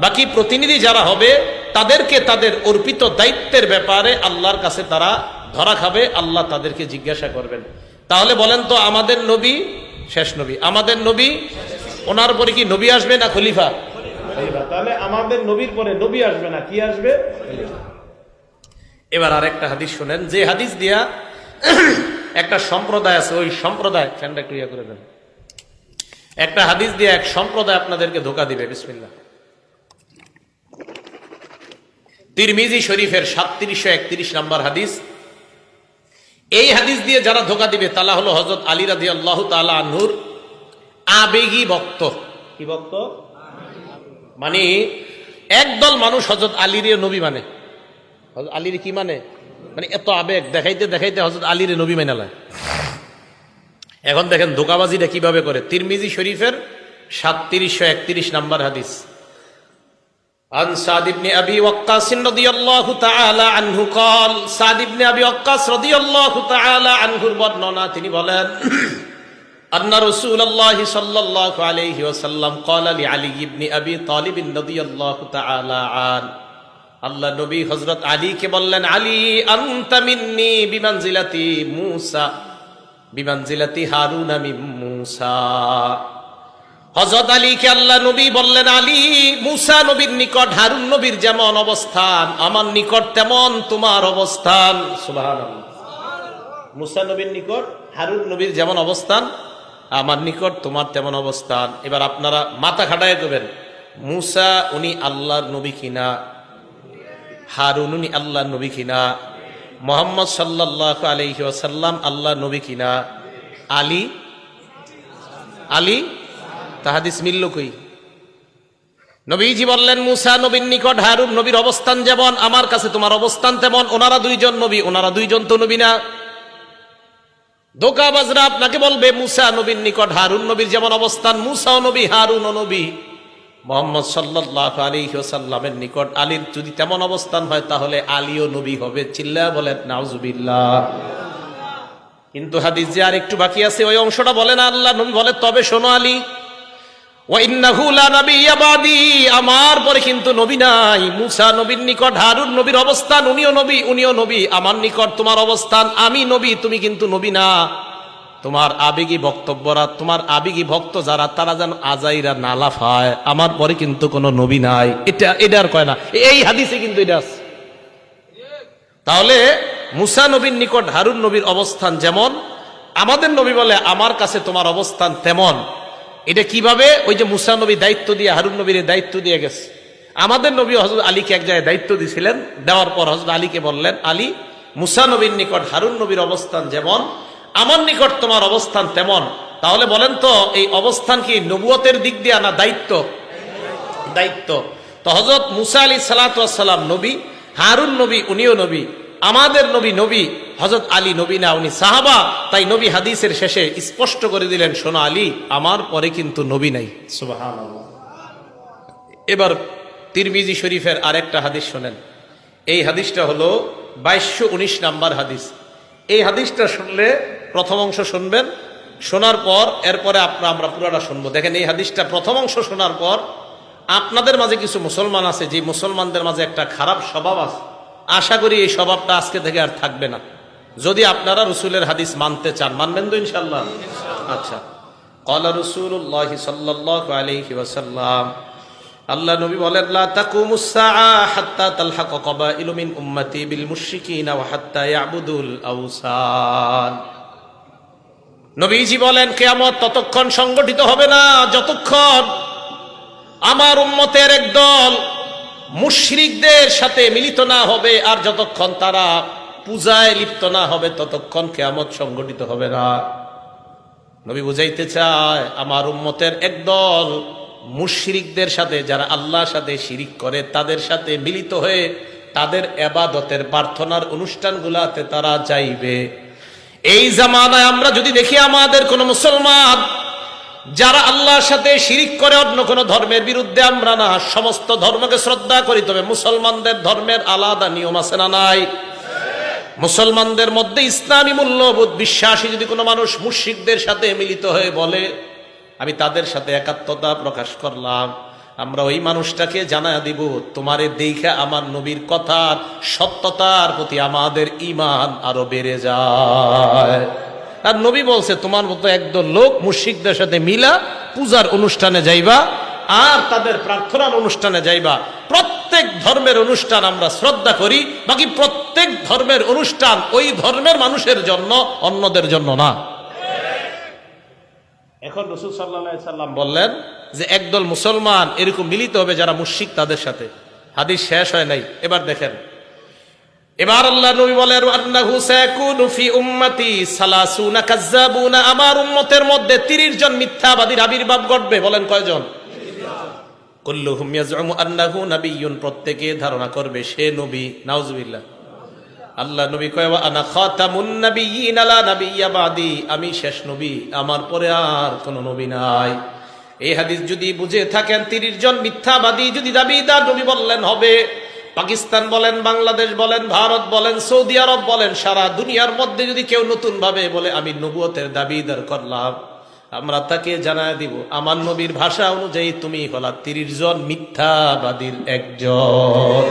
বাকি প্রতিনিধি যারা হবে তাদেরকে তাদের অর্পিত দায়িত্বের ব্যাপারে আল্লাহর কাছে তারা ধরা খাবে, আল্লাহ তাদেরকে জিজ্ঞাসা করবেন। তাহলে বলেন তো আমাদের নবী শেষ নবী, আমাদের নবী ওনার পরে কি নবী আসবে না খলিফা? তাহলে আমাদের নবীর পরে নবী আসবে না, কি আসবে? এবার আরেকটা হাদিস শুনেন, যে হাদিস দিয়া একটা সম্প্রদায় আছে, ওই সম্প্রদায় ফ্যানটা একটু ইয়া করে দেন, একটা হাদিস দিয়ে এক সম্প্রদায় আপনাদেরকে ধোঁকা দিবে। বিসমিল্লাহ। তিরমিজি শরীফের 3731 নম্বর হাদিস। এই হাদিস দিয়ে যারা ধোঁকা দিবে তারা হলো হযরত আলী রাদিয়াল্লাহু তাআলা আনহুর আবেগী ভক্ত। কি ভক্ত? মানে একদল মানুষ হযরত আলীর নবী মানে, হযরত আলীর কি মানে, মানে এত আবেগ দেখাইতে দেখাইতে হযরত আলীর নবী মানে লয়। এখন দেখেন ধোঁকাবাজিটা কিভাবে করে। তিরমিজি শরীফের 3731 নম্বর হাদিস। عن سعد بن أبي وقاص رضي الله تعالى عنه قال, سعد بن أبي وقاص رضي الله تعالى عنه বর্ণনা, তিনি বলেন أن رسول الله صلى الله عليه وسلم قال لعلي بن أبي طالب رضي الله تعالى عنه, আল্লাহ নবী হযরত আলীকে বললেন আলী আনতা মিন্নি বিমানজিলাতি মূসা বিমানজিলাতি হারুন মিন মূসা। হযরত আলীকে আল্লাহ নবী বললেন আলী মূসা নবীর নিকট হারুন নবীর যেমন অবস্থান আমার নিকট তেমন তোমার অবস্থান। সুবহানাল্লাহ। মূসা নবীর নিকট হারুন নবীর যেমন অবস্থান আমার নিকট তোমার তেমন অবস্থান। এবার আপনারা মাথা খাটায় করবেন, মূসা উনি আল্লাহর নবী কিনা, হারুন উনি আল্লাহর নবী কিনা, মুহাম্মদ সাল্লাল্লাহু আলাইহি ওয়াসাল্লাম আল্লাহর নবী কিনা, আলী আলী তাহাদিস মিলল কই? নবীজি বললেন মূসা নবীর নিকট হারুন নবীর অবস্থান যেমন আমার কাছে তোমার অবস্থান তেমন। ওনারা দুইজন নবী, ওনারা দুইজন তো নবী না। ধোঁকাবাজরা আপনাকে বলবে মূসা নবীর নিকট হারুন নবীর যেমন অবস্থান মূসাও নবী হারুনও নবী। মুহাম্মদ সাল্লাল্লাহু আলাইহি ওয়াসাল্লামের নিকট আলীর যদি তেমন অবস্থান হয় তাহলে আলীও নবী হবে। চিল্লায়া বলেন নাউজুবিল্লাহ। কিন্তু হাদিস যে আর একটু বাকি আছে ওই অংশটা বলেন আল্লাহ নবী বলে তবে শোনো আলী ওয়া ইন্নাহু লা নাবিয়্যা বাদি, আমার পরে কিন্তু নবী নাই। মূসা নবীর নিকট হারুন নবীর অবস্থান, উনিও নবী উনিও নবী। আমার নিকট তোমার অবস্থান, আমি নবী তুমি কিন্তু নবী না। তোমার আবেগী বক্তব্যরা, তোমার আবেগী ভক্ত যারা তারা যেন আজাইরা না লাফায়, আমার পরে কিন্তু কোনো নবী নাই। এটা আর কয় না, এই হাদিসে কিন্তু এটা আছে। তাহলে মূসা নবীর নিকট হারুন নবীর অবস্থান যেমন, আমাদের নবী বলে আমার কাছে তোমার অবস্থান তেমন। এটা কিভাবে? ওই যে মুসা নবী দায়িত্ব দিয়ে হারুন নবীর দায়িত্ব দিয়ে গেছে, আমাদের নবী হযরত আলীকে এক জায়গায় দায়িত্ব দিয়েছিলেন। দেওয়ার পর হযরত আলীকে বললেন, আলী, মুসা নবীর নিকট হারুন নবীর অবস্থান যেমন, আমার নিকট তোমার অবস্থান তেমন। তাহলে বলেন তো এই অবস্থান কি নবুয়তের দিক দিয়ে না দায়িত্ব? দায়িত্ব। তো হযরত মুসা আলাইহিস সালাতু ওয়াস সালাম নবী, হারুন নবী উনিও নবী, আমাদের নবী নবী, হযরত আলী নবী না, উনি সাহাবা। তাই নবী হাদিসের শেষে স্পষ্ট করে দিলেন, শোনো আলী, আমার পরে কিন্তু নবী নাই। সুবহানাল্লাহ। এবার তিরমিজি শরীফের আরেকটা হাদিস শোনেন। এই হাদিসটা হলো 2219 নাম্বার হাদিস। এই হাদিসটা শুনলে প্রথম অংশ শুনবেন, শোনার পর এরপরে আমরা পুরোটা শুনবো। দেখেন, এই হাদিসটা প্রথম অংশ শোনার পর আপনাদের মাঝে কিছু মুসলমান আছে, যে মুসলমানদের মাঝে একটা খারাপ স্বভাব আছে, আশা করি এই স্বভাবটা আজকে থেকে আর থাকবে না, যদি আপনারা রসুলের হাদিস মানতে চান। মানবেন তো ইনশাআল্লাহ? আচ্ছা। ক্বালা রাসূলুল্লাহ সাল্লাল্লাহু আলাইহি ওয়াসাল্লাম, আল্লাহ নবী বলেন, লা তাকুমুস সাআ হাত্তা তালহাকা কাবাইলু মিন উম্মতি বিল মুশরিকিনা ওয়া হাত্তা ইয়াবুদুল আওসান। নবীজি বলেন, কিয়ামত ততক্ষণ সংগঠিত হবে না যতক্ষণ আমার উম্মতের একদল মুশরিকদের সাথে মিলিত না হবে, আর যতক্ষণ তারা পূজায় লিপ্ত না হবে ততক্ষণ কিয়ামত সংগঠিত হবে না। নবী বুঝাইতে চায়, আমার উম্মতের একদল মুশরিকদের সাথে, যারা আল্লাহর সাথে শিরিক করে, তাদের সাথে মিলিত হয়ে তাদের ইবাদতের প্রার্থনার অনুষ্ঠানগুলাতে তারা যাইবে। এই জামানায় আমরা যদি দেখি আমাদের কোন মুসলমান যারা আল্লাহর সাথে শিরিক করে, অন্য কোন ধর্মের বিরুদ্ধে আমরা না, সমস্ত ধর্মকে শ্রদ্ধা করি, তবে মুসলমানদের ধর্মের আলাদা নিয়ম আছে না নাই? মুসলমানদের মধ্যে ইসলামী মূল্যবোধ বিশ্বাসী যদি কোনো মানুষ মুশরিকদের সাথে মিলিত হয়ে বলে, আমি তাদের সাথে একাত্মতা প্রকাশ করলাম, আমরা ওই মানুষটাকে জানায় দিব, তোমারে দেখে আমার নবীর কথার সত্যতার প্রতি আমাদের ঈমান আরো বেড়ে যায়। আর নবী বলছে, তোমার মতো একদল লোক মুশরিকদের সাথে মিলা পূজার অনুষ্ঠানে যাইবা আর তাদের প্রার্থনার অনুষ্ঠানে যাইবা। প্রত্যেক ধর্মের অনুষ্ঠান আমরা শ্রদ্ধা করি, বাকি প্রত্যেক ধর্মের অনুষ্ঠান ওই ধর্মের মানুষের জন্য, অন্যদের জন্য না। এখন রাসূল সাল্লাল্লাহু আলাইহি সাল্লাম বললেন যে একদল মুসলমান এরকম মিলিত হবে যারা মুশরিক তাদের সাথে। হাদিস শেষ হয় নাই, এবার দেখেন। এবার আল্লাহ নবী বলেন, আন্নাহু সায়াকুনু ফি উম্মতি সালাসুনা কাজ্জাবুনা, আমার উম্মতের মধ্যে 30 জন মিথ্যাবাদীর আবির্ভাব ঘটবে। বলেন কয়জন? 30 জন। কুল্লুহুম ইয়াজউমু আন্নাহু নাবিয়্যুন, প্রত্যেকে ধারণা করবে সে নবী। নাউজুবিল্লাহ। আল্লাহ নবী কয়, ওয়া আনা খাতামুন নাবিয়্যিন লা নাবিয়্যা বাদি, আমি শেষ নবী, আমার পরে আর কোন নবী নাই। এই হাদিস যদি বুঝে থাকেন, 30 জন মিথ্যাবাদী যদি দাবিদার নবী বললেন হবে, পাকিস্তান বলেন, বাংলাদেশ বলেন, ভারত বলেন, সৌদি আরব বলেন, সারা দুনিয়ার মধ্যে যদি কেউ নতুন ভাবে বলে আমি নবুয়তের দাবিদার করলাম, আমরা তাকে জানায় দিব, আমার নবীর ভাষা অনুযায়ী তুমি হলা 30 জন মিথ্যাবাদীর একজন।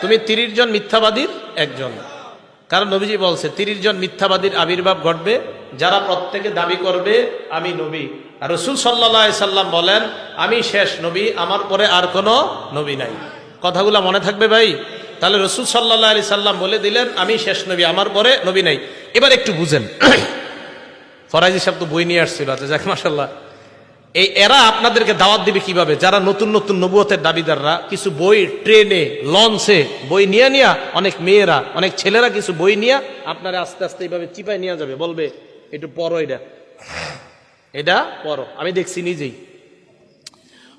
তুমি 30 জন মিথ্যাবাদীর একজন। কারণ নবীজি বলছে 30 জন মিথ্যাবাদীর আবির্ভাব ঘটবে, যারা প্রত্যেকে দাবি করবে আমি নবী। আর রাসূল সাল্লাল্লাহু আলাইহি সাল্লাম বলেন, আমি শেষ নবী, আমার পরে আর কোনো নবী নাই। কথাগুলো মনে থাকবে ভাই। তাহলে রাসূল সাল্লাল্লাহু আলাইহি সাল্লাম বলে দিলেন, আমি শেষ নবী, আমার পরে নবী নাই। এবার একটু বুঝেন, ফরাজি সাহেব তো বই নিয়ে আসছিল, আচ্ছা যাক মাশাআল্লাহ। এই এরা আপনাদেরকে দাওয়াত দিবে কিভাবে? যারা নতুন নতুন নবুয়তের দাবিদাররা কিছু বই ট্রেনে, লঞ্চে বই নিয়ে নিয়ে, অনেক মেয়েরা, অনেক ছেলেরা কিছু বই নিয়ে আপনারা আস্তে আস্তে এইভাবে চিপায় নিয়ে যাবে, বলবে একটু পড়ো, এটা পড়ো। আমি দেখছি নিজেই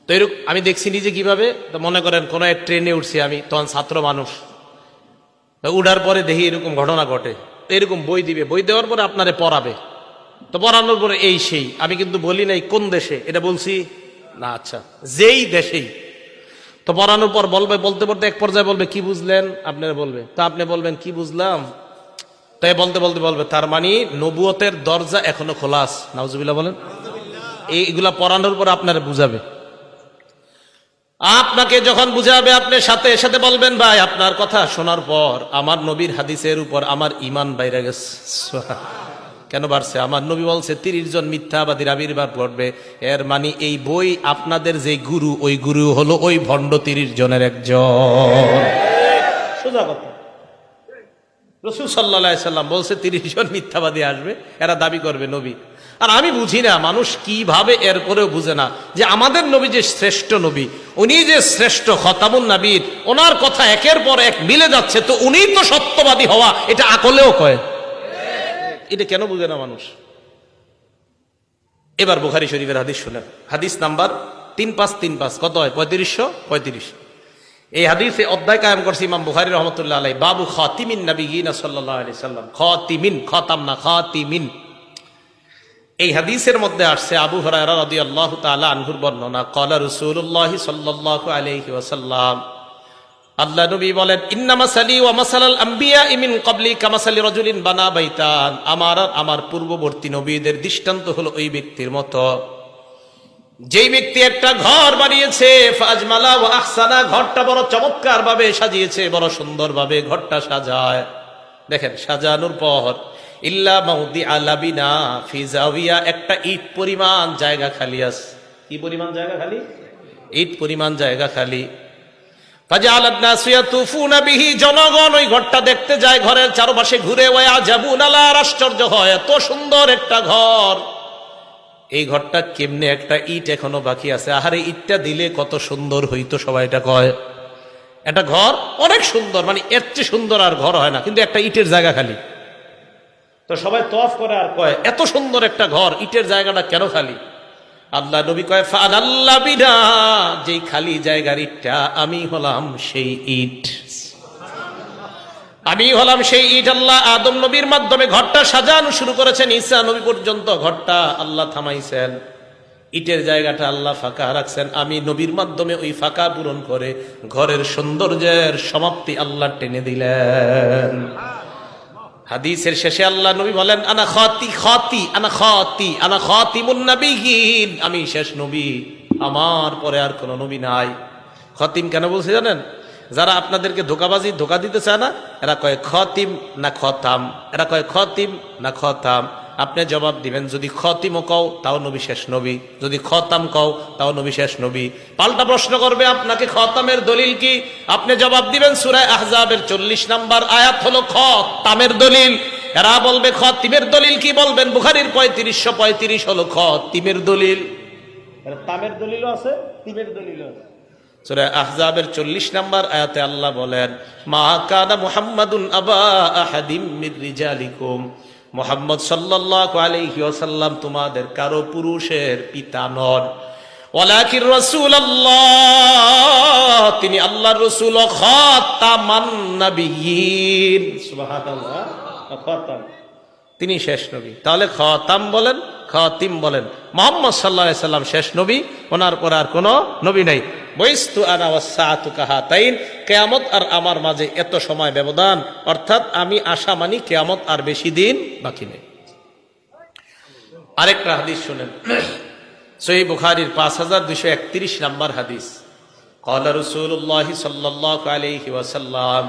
তো, এরকম আমি দেখছি নিজে কিভাবে। তো মনে করেন কোন এক ট্রেনে উঠছি আমি, তখন ছাত্র মানুষ, উঠার পরে দেখি এরকম ঘটনা ঘটে, এরকম বই দিবে, বই দেওয়ার পরে আপনারে পড়াবে। তো পড়ানোর পরে এই সেই, আমি কিন্তু বলি নাই কোন দেশে, এটা বলছি না, আচ্ছা যেই দেশেই। তো পড়ানোর পর বলবে, বলতে বলতে এক পর্যায়ে বলবে, কি বুঝলেন? আপনারা বলবে, তো আপনি বলবেন কি বুঝলাম, তাই বলতে বলতে বলবে, তার মানে নবুয়তের দরজা এখনো খোলা আছে। নাউজুবিল্লাহ বলেন। এইগুলা পড়ানোর পর আপনারা বুঝাবে, আপনাকে যখন বুঝাবে, আপনি সাথে সাথে বলবেন, ভাই আপনার কথা শোনার পর আমার নবীর হাদিসের উপর আমার ঈমান বাইরে গেছে। কেন বাড়ছে? আমার নবী বলছে 30 জন মিথ্যাবাদীর আবির্ভাব ঘটবে। এর মানে এই বই আপনাদের যে গুরু, ওই গুরু হলো ওই ভণ্ড 30 জনের একজন। সোজা কথা। রাসূল সাল্লাল্লাহু আলাইহি সাল্লাম বলছে 30 জন মিথ্যাবাদী আসবে, এরা দাবি করবে নবী। আর আমি বুঝি না মানুষ কিভাবে এরপরেও বুঝে না যে আমাদের নবী যে শ্রেষ্ঠ নবী, উনি যে শ্রেষ্ঠ খতামুন নবীর, ওনার কথা একের পর এক মিলে যাচ্ছে, তো উনি তো সত্যবাদী হওয়া এটা আকলেও কয়। এটা কেন বুঝে না মানুষ? এবার বুখারী শরীফের হাদিস শুনেন, হাদিস নাম্বার 3535, কত হয়? 3535। এই হাদিসে অধ্যায় কায়েম করছে ইমাম বুখারী রহমতুল্লাহ আলাইহি, বাবু খাতিমিন নবিয়িন সাল্লাল্লাহু আলাইহি সাল্লাম। খাতিমিন, খতাম না, খাতিমিন। এই হাদিসের মধ্যে আসছে আবু হুরায়রা রাদিয়াল্লাহু তাআলা আনহুর বর্ণনা, ক্বালা রাসূলুল্লাহ সাল্লাল্লাহু আলাইহি ওয়াসাল্লাম, আল্লাহ নবী বলেন, ইন্না মাসালি ওয়া মাসালাল আম্বিয়া মিন ক্বাবলি কামাসালি রাজুলিন বানা বাইতান, আমার পূর্ববর্তী নবীদের দৃষ্টান্ত হলো ওই ব্যক্তির মতো, যেই ব্যক্তি একটা ঘর বানিয়েছে, ফাজমালা ওয়া আহসানা, ঘরটা বড় চমৎকার ভাবে সাজিয়েছে, বড় সুন্দর ভাবে ঘরটা সাজায়। দেখেন, সাজানোর পর ইল্লা মাউদি আলাবিনা ফি জাওিয়া, একটা ইট পরিমাণ জায়গা খালি আছে। কি পরিমাণ জায়গা খালি? ইট পরিমাণ জায়গা খালি। ফাজআলান নাসু ইয়াতুফুনা বিহি, জনগণ ওই ঘরটা দেখতে যায়, ঘরের চারপাশে ঘুরে, ওয়া আজাবুন আলা, আশ্চর্য হয়, এত সুন্দর একটা ঘর, এই ঘরটা কেমনে একটা ইট এখনো বাকি আছে, আহারে ইটটা দিলে কত সুন্দর হইতো, সবাই এটা কয়। একটা ঘর অনেক সুন্দর, মানে এর চেয়ে সুন্দর আর ঘর হয় না, কিন্তু একটা ইটের জায়গা খালি। তো সবাই তওয়াফ করে আর কয়, এত সুন্দর একটা ঘর, ইটের জায়গাটা কেন খালি? আল্লাহ নবী কয়, ফাআল্লাহ বিনা, যেই খালি জায়গার ইটটা আমি হলাম সেই ইট, আমি হলাম সেই ইট। আল্লাহ আদম নবীর মাধ্যমে ঘরটা সাজানো শুরু করেছেন, ঈসা নবী পর্যন্ত ঘরটা আল্লাহ থামাইছেন, ইটের জায়গাটা আল্লাহ ফাঁকা রাখছেন, আমি নবীর মাধ্যমে ওই ফাঁকা পূরণ করে ঘরের সৌন্দর্যের সমাপ্তি আল্লাহ টেনে দিলেন। হাদিসের শেষে আল্লাহ নবী বলেন, আনা খাতিমুন নবিয়্যিন, আমি শেষ নবী, আমার পরে আর কোন নবী নাই। খতিম কেন বলছে জানেন? যারা আপনাদেরকে ধোকা দিতে চায় না, এরা কয় খতিম না খতাম, এরা কয় খতিম না খতাম। আপনি জবাব দিবেন, যদি খতিমও কও তাও নবী শেষ নবী, যদি খতাম কও তাও নবী শেষ নবী। পাল্টা প্রশ্ন করবে আপনাকে, খতামের দলিল কি? আপনি জবাব দিবেন সূরা আহজাবের 40 নম্বর আয়াত হলো খতামের দলিল। এরা বলবে খতিমের দলিল কি? বলবেন বুখারীর 3535 হলো খতিমের দলিল। তামের দলিলও আছে, তিমের দলিলও আছে। সূরা আহজাবের 40 নম্বর আয়াতে আল্লাহ বলেন, মা কানা মুহাম্মাদুন আবা আহাদিম মির রিজালিকুম, মুহাম্মদ সাল্লাল্লাহু আলাইহি ওয়াসাল্লাম তোমাদের কারো পুরুষের পিতা নন, ওয়ালাকিন রাসূলুল্লাহ, তিনি আল্লাহর রাসূল, ও খাতামান নবিয়্যিন, সুবহানাল্লাহ, খাতাম, তিনি শেষ নবী। তাহলে খতাম বলেন, খাতিম বলেন, মুহাম্মদ সাল্লাল্লাহু আলাইহি সাল্লাম শেষ নবী, ওনার পর আর কোনো নবী নাই। বইস্তু আনা ওয়াসসাআতু কাহাতাইন, কিয়ামত আর আমার মাঝে এত সময় ব্যবধান, অর্থাৎ আমি আশা মানি কিয়ামত আর বেশি দিন বাকি নেই। আরেকটা হাদিস শুনেন, সহিহ বুখারীর 5231 নম্বর হাদিস, ক্বালা রাসূলুল্লাহ সাল্লাল্লাহু আলাইহি ওয়াসাল্লাম,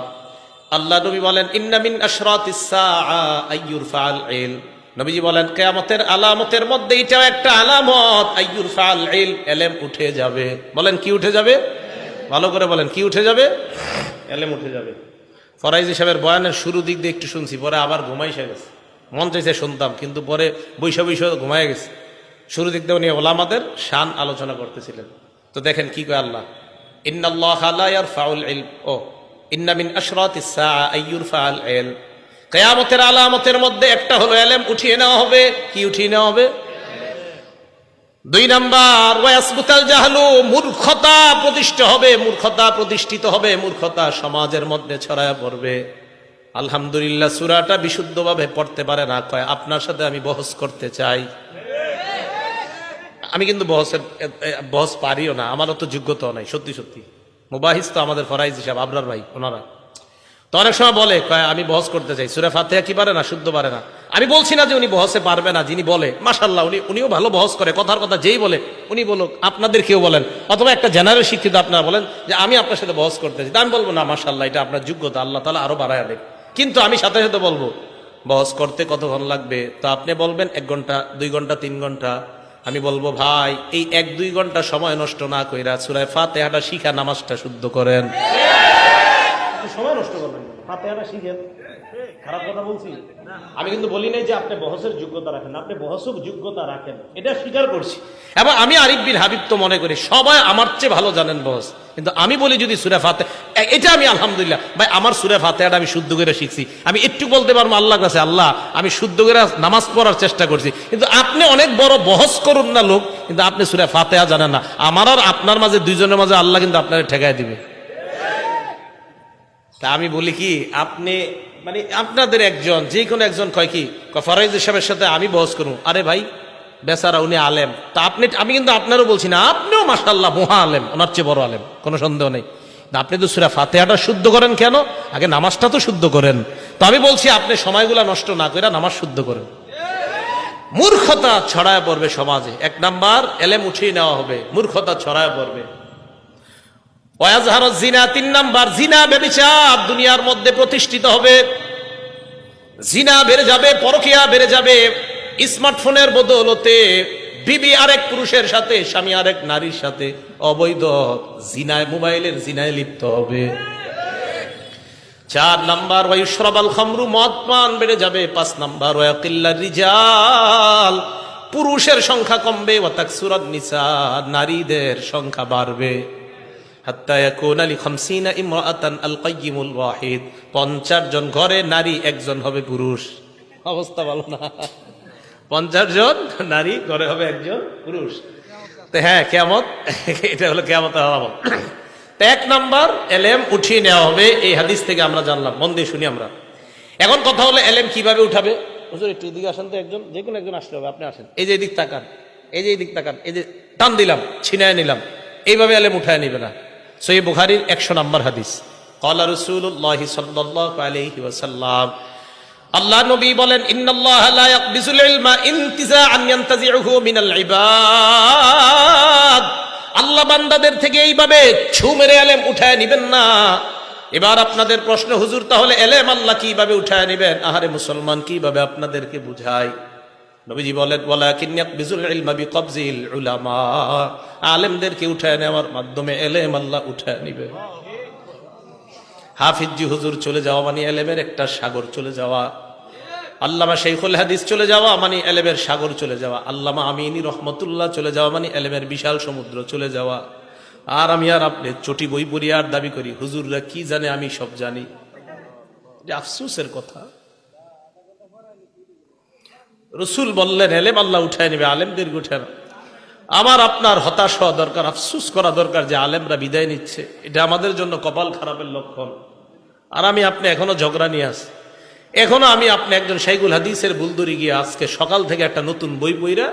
আল্লাহ নবী বলেন, ইন্না মিন আশরাতিস সাআ আইয়ুরফাল ইলম, নবীজি বলেন কিয়ামতের আলামতের মধ্যে এটাও একটা আলামত, আইয়ুরফাল ইলম, ইলম উঠে যাবে। বলেন কি উঠে যাবে? ভালো করে বলেন, কি উঠে যাবে? ইলম উঠে যাবে। ফরাইজি সাহেবের বয়ানের শুরু দিক দিয়ে একটু শুনছি, পরে আবার ঘুমাইসে গেছে, মন চাইছে শুনতাম, কিন্তু পরে বৈশা ঘুমায় গেছে। শুরু দিক দিয়ে উনি ওলামাদের শান আলোচনা করতেছিলেন। তো দেখেন কি কয় আল্লাহ, ইন্নাল্লাহা লা ইয়ারফাউল ইলম, ও ইন্না মিন আশরাতিস সাআ আইয়ুরফাল ইলম, কিয়ামতের আলামতের মধ্যে একটা হলো ইলম উঠিয়ে নেওয়া হবে। কি উঠিয়ে নেওয়া হবে? 2 নাম্বার, ওয়াসবুতাল জাহলু, মূর্খতা প্রতিষ্ঠিত হবে, মূর্খতা সমাজের মধ্যে ছড়ায় পড়বে। আলহামদুলিল্লাহ সূরাটা বিশুদ্ধভাবে পড়তে পারে না, কয় আপনার সাথে আমি বহস করতে চাই। আমি কিন্তু বহস পারিও না, আমারও তো যোগ্যতাও নাই, সত্যি সত্যি। মুবাহিস তো আমাদের ফরাইজ হিসাব আবরার ভাই, ওনারা তো অনেক সময় বলে, কয় আমি বহস করতে চাই, সূরা ফাতিহা কি পারে না, শুদ্ধ পারে না। আমি বলছি না যে উনি বহসে পারবে না, যিনি বলে মাশাআল্লাহ উনিও ভালো বহস করে, কথার কথা যেই বলে উনি বলুক, আপনাদের কেউ বলেন, অথবা একটা জেনারেল শিক্ষিত আপনারা বলেন যে আমি আপনার সাথে বহস করতে চাই, আমি বলবো না মাশাআল্লাহ এটা আপনার যোগ্যতা, আল্লাহ তাআলা আরো বাড়ায় দেখ। কিন্তু আমি সাথে সাথে বলবো বহস করতে কতক্ষণ লাগবে, তো আপনি বলবেন 1 ঘন্টা, 2 ঘন্টা, 3 ঘন্টা। আমি বলবো ভাই এই 1-2 ঘন্টা সময় নষ্ট না কইরা সূরা ফাতিহাটা শিখা নামাজটা শুদ্ধ করেন। সময় নষ্ট করবেন, ফাতিহাটা শিখেন, খারাপ কথা বলছি? আমি কিন্তু বলি নাই যে আপনি বহসের যোগ্যতা রাখেন, আপনি বহসুক যোগ্যতা রাখেন, এটা স্বীকার করছি। এবং আমি আরিফ বিন হাবিব তো মনে করি সবাই আমার চেয়ে ভালো জানেন বহস, কিন্তু আমি বলি যদি সূরা ফাতিহা, এটা আমি আলহামদুলিল্লাহ ভাই আমার সূরা ফাতিহাটা আমি শুদ্ধ করে শিখছি, আমি একটু বলতে পারবো আল্লাহর কাছে আল্লাহ আমি শুদ্ধ করে নামাজ পড়ার চেষ্টা করছি। কিন্তু আপনি অনেক বড় বহস করুন না লোক, কিন্তু আপনি সূরা ফাতিহা জানেন না। আমার আর আপনার মাঝে দুইজনের মাঝে আল্লাহ কিন্তু আপনার ঠেকায় দিবে। তা আমি বলি কি, আপনি মানে আপনাদের একজন যে কোনো একজন কয় কি ফরাইজ সাহেবের সাথে আমি বহস করুন, আরে ভাই বেচারা উনি আলেম, তা আপনি, আমি কিন্তু আপনারও বলছি না, আপনিও মাশাআল্লাহ মহা আলেম, ওনার চেয়ে বড় আলেম, কোনো সন্দেহ নেই। আপনি তো সূরা ফাতিহাটা শুদ্ধ করেন কেন? আগে নামাজটা তো শুদ্ধ করেন। তো আমি বলছি আপনি সময়গুলা নষ্ট না করে নামাজ শুদ্ধ করেন। মূর্খতা ছড়ায় পড়বে সমাজে, এক নাম্বার এলেম উঠিয়ে নেওয়া হবে, মূর্খতা ছড়ায় পড়বে। জিনা, তিন নাম্বার জিনা ব্যভিচার দুনিয়ার মধ্যে প্রতিষ্ঠিত হবে, জিনা বেড়ে যাবে, পরকিয়া বেড়ে যাবে। স্মার্টফোনের বদৌলতে বিবি আরেক পুরুষের সাথে, স্বামী আরেক নারীর সাথে অবৈধ জিনায়, মোবাইলের জিনায় লিপ্ত হবে। চার নাম্বার ওয়ায়ুশরাবাল খামরু, মদ পান বেড়ে যাবে। পাঁচ নাম্বার ওয়াকিল্লার রিজাল, পুরুষের সংখ্যা কমবে। ওয়া তাকসুরান নিসা, নারীদের সংখ্যা বাড়বে। হাত্তা ইয়াকুনা লি 50 ইমরাআতান আল কাইয়িমুল ওয়াহিদ, 50 জন ঘরে নারী, একজন হবে পুরুষ। অবস্থা ভালো না? 50 জন নারী ঘরে হবে একজন পুরুষ। তো হ্যাঁ, কিয়ামত, এটা হলো কিয়ামতের আলামত। তো এক নাম্বার এলেম উঠিয়ে নেওয়া হবে, এই হাদিস থেকে আমরা জানলাম। মন দিয়ে শুনি আমরা। এখন কথা হলো এলেম কিভাবে উঠাবে। হুজুর একটু এদিকে আসেন তো, একজন, যে কোনো একজন আসতে হবে। আপনি আসেন, এই যে এদিক তাকান, এই যে এদিক তাকান, এই যে টান দিলাম, ছিনায় নিলাম, এইভাবে এলেম উঠায় নিবে না। সহিহ বুখারীর 100 নম্বর হাদিস, ক্বালা রাসূলুল্লাহি সাল্লাল্লাহু আলাইহি ওয়াসাল্লাম, আল্লাহ নবী বলেন, ইন্নাল্লাহা লা ইয়াকবিজুল ইলমা ইনতিজাআন ইয়ানতাজিউহু মিনাল ইবাদ, আল্লাহ বান্দাদের থেকে এইভাবে ছু মেরে এলেম উঠায় নিবেন না। এবার আপনাদের প্রশ্ন, হুজুর তাহলে এলেম আল্লাহ কিভাবে উঠায় নিবেন? আহারে মুসলমান, কিভাবে আপনাদেরকে বুঝাই? নবীজি বলেন, ওয়ালাকিন ইয়াকবিজুল ইলমা বিকবজিল উলামা, আলেমদেরকে উঠায় নেওয়ার মাধ্যমে এলেম আল্লাহ উঠায় নিবে। হাফিজি হুজুর চলে যাওয়া মানে এলেমের একটা সাগর চলে যাওয়া। আল্লামা শাইখুল হাদিস চলে যাওয়া মানে এলেমের সাগর চলে যাওয়া। আল্লামা আমিনী রহমতুল্লাহ চলে যাওয়া মানে এলেমের বিশাল সমুদ্র চলে যাওয়া। আর আমি আর আপনি চটি বই পড়ি আর দাবি করি হুজুররা কি জানে, আমি সব জানি। এটা আফসোসের কথা। রসুল বললেন এলেম আল্লাহ উঠায় নেবে, আলেমদের উঠায় না। আমার আপনার হতাশ হওয়া দরকার, আফসোস করা দরকার যে আলেমরা বিদায় নিচ্ছে। এটা আমাদের জন্য কপাল খারাপের লক্ষণ। আর আমি আপনি এখনো ঝগড়া নিয়ে আস, এখনো আমি আপনি একজন শাইখুল হাদিসের ভুল ধরে গিয়ে আজকে সকাল থেকে একটা নতুন বই পইরা,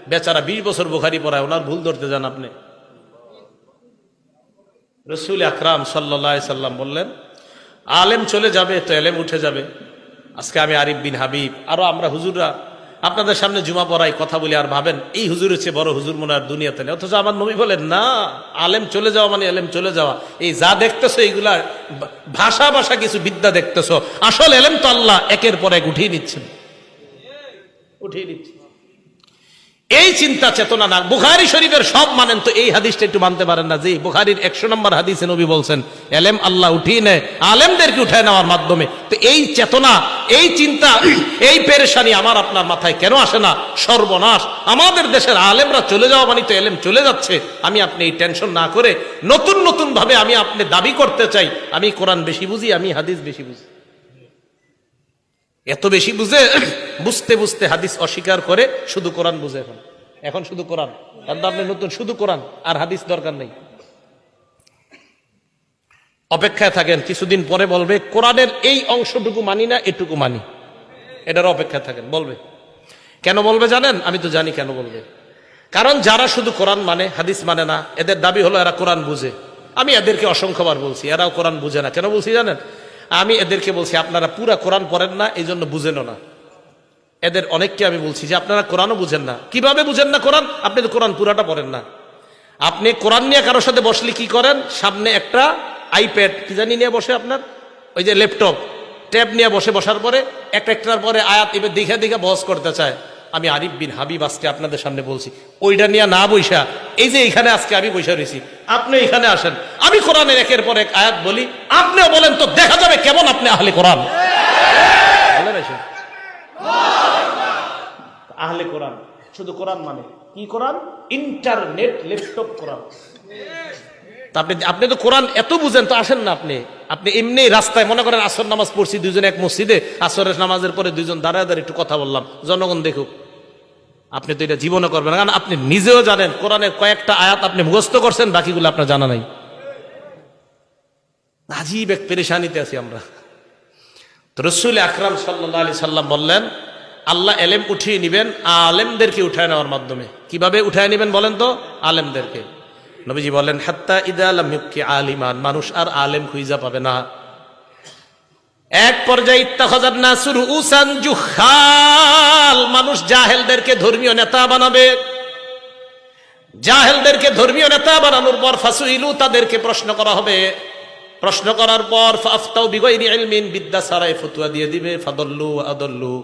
বেচারা 20 বছর বুখারী পড়ায়, ওনার ভুল ধরতে যান আপনি। রসুল আকরাম সাল্লাল্লাহু আলাইহি সাল্লাম বললেন, আলেম চলে যাবে তো এলেম উঠে যাবে। আজকে আমি আরিফ বিন হাবিব, আরো আমরা হুজুররা আপনাদের সামনে জুমা পড়াই, কথা বলি, আর ভাবেন এই হুজুরের চেয়ে বড় হুজুর মনে আর দুনিয়াতে নেই। অথচ আমার নবী বলেন না, আলেম চলে যাওয়া মানে এলেম চলে যাওয়া। এই যা দেখতেছো এইগুলা ভাষা ভাষা কিছু বিদ্যা দেখতেছো, আসল এলেম তো আল্লাহ একের পর এক উঠিয়ে নিচ্ছেন, উঠিয়ে নিচ্ছেন। এই চিন্তা চেতনা না। বুখারী শরীফের সব মানেন তো এই হাদিসটা একটু মানতে পারেন না যে বুখারীর 100 নম্বর হাদিসে নবী বলছেন এলেম আল্লাহ উঠিয়ে নেয়, আলেমদেরকে উঠায় নেওয়ার মাধ্যমে। তো এই চেতনা, এই চিন্তা, এই পেরেশানি আমার আপনার মাথায় কেন আসে না? সর্বনাশ! আমাদের দেশের আলেমরা চলে যাওয়া মানে তো এলেম চলে যাচ্ছে। আমি আপনি এই টেনশন না করে নতুন নতুন ভাবে আমি আপনি দাবি করতে চাই আমি কোরআন বেশি বুঝি, আমি হাদিস বেশি বুঝি। এত বেশি বুঝে বুঝতে বুঝতে হাদিস অস্বীকার করে শুধু কোরআন বুঝে। এখন শুধু কোরআন, কারণ আপনি নতুন শুধু কোরআন আর হাদিস দরকার নেই। অপেক্ষায় থাকেন, কিছুদিন পরে বলবে কোরআনের এই অংশটুকু মানি না, এটুকু মানি। এটার অপেক্ষায় থাকেন, বলবে। কেন বলবে জানেন? আমি তো জানি কেন বলবে। কারণ যারা শুধু কোরআন মানে, হাদিস মানে না, এদের দাবি হলো এরা কোরআন বুঝে। আমি এদেরকে অসংখ্যবার বলছি এরাও কোরআন বুঝে না। কেন বলছি জানেন? আমি এদেরকে বলছি আপনারা পুরা কোরআন পড়েন না, এই জন্য বুঝেনও না। এদের অনেককে আমি বলছি যে আপনারা কোরআনও বুঝেন না। কিভাবে বুঝেন না কোরআন? আপনি তো কোরআন পুরাটা পড়েন না। আপনি কোরআন নিয়ে কারোর সাথে বসলে কি করেন? সামনে একটা আইপ্যাড কি জানি নিয়ে বসে, আপনার ওই যে ল্যাপটপ ট্যাব নিয়ে বসে, বসার পরে একটার পরে আয়াত এবার দেখে দেখে বহস করতে চায়। আমি আরিফ বিন হাবিব আজকে আপনাদের সামনে বলছি ওইটা নিয়ে না বইসা, এই যে এখানে আজকে আমি বসে রয়েছি, আপনি এখানে আসেন, আমি কোরআনের একের পর এক আয়াত বলি, আপনিও বলেন, তো দেখা যাবে কেমন আপনি আহলে কোরআন। এসে? আহলে কোরআন। শুধু কোরআন মানে কি? কোরআন, ইন্টারনেট, ল্যাপটপ কোরআন। আপনি তো কোরআন এত বুঝেন, তো আসেন না আপনি। আপনি এমনি রাস্তায় মনে করেন আসর নামাজ পড়ছি দুজন এক মসজিদে, আসরের নামাজের পরে দুজন দাঁড়ায় দাঁড়িয়ে একটু কথা বললাম, জনগণ দেখুক। আপনি তো এটা জীবনে করবেন না, কারণ আপনি নিজেও জানেন কোরআনের কয়েকটা আয়াত আপনি মুখস্থ করছেন, বাকিগুলো আপনার জানা নাই। আজীব এক পেরেশানিতে আছি আমরা। তো রাসূল আকরাম সাল্লাল্লাহু আলাইহি সাল্লাম বললেন, আল্লাহ এলেম উঠিয়ে নিবেন আলেমদেরকে উঠায় নেওয়ার মাধ্যমে। কিভাবে উঠায় নিবেন বলেন তো? আলেমদেরকে। নবীজি বলেন, হাত্তা ইদা লাম ইউবকি আলিমান, মানুষ আর আলেম খুঁজা পাবে না। এক পর্যায়ে ইত্তাখাযান নাসু রুউসান জুহাল, মানুষ জাহেলদেরকে ধর্মীয় নেতা বানাবে। জাহেলদেরকে ধর্মীয় নেতা বানানোর পর ফাসুইলু, তাদেরকে প্রশ্ন করা হবে। প্রশ্ন করার পর ফাফতাউ বিগাইরি ইলমিন, বিদ্যা ছাড়াই ফতোয়া দিয়ে দিবে। ফাদল্লু আদল্লু,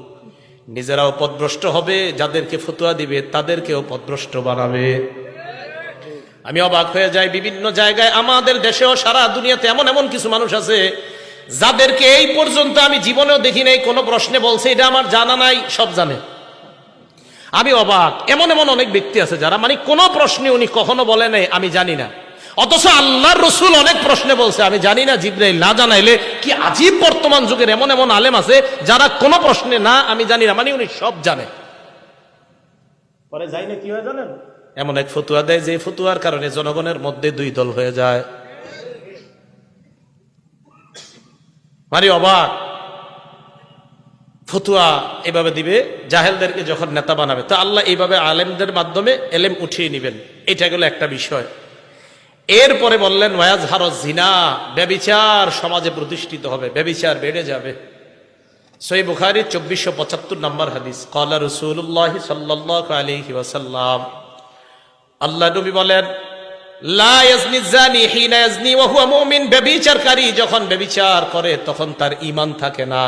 নিজেরাও পথভ্রষ্ট হবে, যাদেরকে ফতোয়া দিবে তাদেরকেও পথভ্রষ্ট বানাবে। আমি অবাক হয়ে যাই, বিভিন্ন জায়গায় আমাদের দেশেও সারা দুনিয়াতে এমন এমন কিছু মানুষ আছে যাদেরকে এই পর্যন্ত আমি জীবনেও দেখি নাই কোনো প্রশ্নে বলছে এটা আমার জানা নাই, সব জানে। আমি অবাক, এমন এমন অনেক ব্যক্তি আছে যারা মানে কোনো প্রশ্নে উনি কখনো বলে নাই আমি জানি না, অথচ আল্লাহর রাসূল অনেক প্রশ্নে বলছে আমি জানি না, জিবরাইল না জানাইলে। কি আজীব বর্তমান যুগের এমন এমন আলেম আছে যারা কোনো প্রশ্নে না আমি জানি না মানে উনি সব জানে। পরে যাই না কি হয় জানেন? এমন এক ফতুয়া দেয় যে ফতুয়ার কারণে জনগণের মধ্যে দুই দল হয়ে যায়। মানে অবাক, ফতুয়া এভাবে দিবে, জাহেলদেরকে যখন নেতা বানাবে। তো আল্লাহ এইভাবে আলেমদের মাধ্যমে এলেম উঠিয়ে নিবেন, এটা গেল একটা বিষয়। এরপরে বললেন ওয়াজহারু জিনা, ব্যভিচার সমাজে প্রতিষ্ঠিত হবে, ব্যভিচার বেড়ে যাবে। সহিহ বুখারী 2475 নম্বর হাদিস, ক্বালা রাসূলুল্লাহ সাল্লাল্লাহু আলাইহি ওয়াসাল্লাম, আল্লাহ নবী বলেন, লা ইয়াজনি জানি হিনা ইয়াজনি ওয়া হুয়া মুমিন, ব্যভিচারকারী যখন ব্যভিচার করে তখন তার ঈমান থাকে না,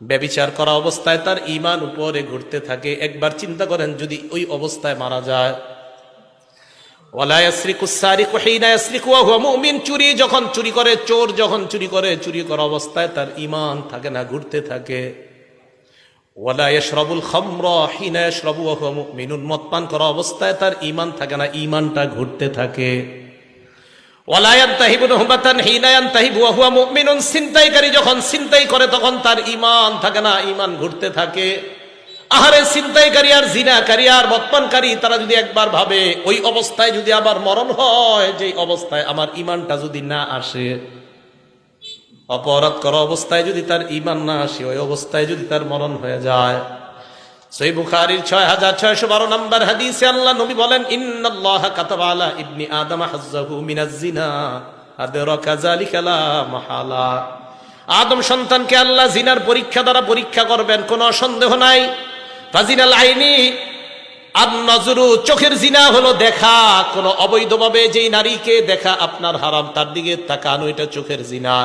ব্যভিচার করা অবস্থায় তার ঈমান উপরে ঘুরতে থাকে। একবার চিন্তা করেন যদি ওই অবস্থায় মারা যায়। ওয়ালা ইয়াসরিকুস সারিকু হিনা ইয়াসরিকু ওয়া হুয়া মুমিন, চুরি যখন চুরি করে, চোর যখন চুরি করে, চুরি করা অবস্থায় তার ঈমান থাকে না, ঘুরতে থাকে। ওয়ালা ইয়াশরাবুল খামরা হিনা ইয়াশরাবু ওয়া হুয়া মুমিনুন, মদ পান করা অবস্থায় তার ঈমান থাকে না, ঈমানটা ঘুরতে থাকে। ওয়ালা ইয়ানতাহিবু নুহবাতান হিনা ইয়ানতাহিবু ওয়া হুয়া মুমিনুন, ছিনতাইকারী যখন ছিনতাই করে তখন তার ঈমান থাকে না, ঈমান ঘুরতে থাকে। আহারে, ছিনতাইকারী আর জিনাকারী আর মদপানকারী তারা যদি একবার ভাবে ওই অবস্থায় যদি আবার মরণ হয়, যে অবস্থায় আমার ঈমানটা যদি না আসে, অপরাধ করা অবস্থায় যদি তার ঈমান না আসে, ওই অবস্থায় যদি তার মরণ হয়ে যায়। সহিহ বুখারীর 6612 নম্বর হাদিসে আল্লাহ নবী বলেন, ইন্নাল্লাহা কাতাবা আলা ইবনি আদম হাজ্জাহু মিনাজ জিনা আদরাকা যালিকা লা মাহালা, আদম সন্তানকে আল্লাহ জিনার পরীক্ষা দ্বারা পরীক্ষা করবেন, কোনো সন্দেহ নাই। ফাজিনাল আইনি আন-নাজরু, চোখের জিনা হলো দেখা, কোনো অবৈধভাবে যেই নারীকে দেখা আপনার হারাম, তার দিকে তাকানো, এটা চোখের জিনা।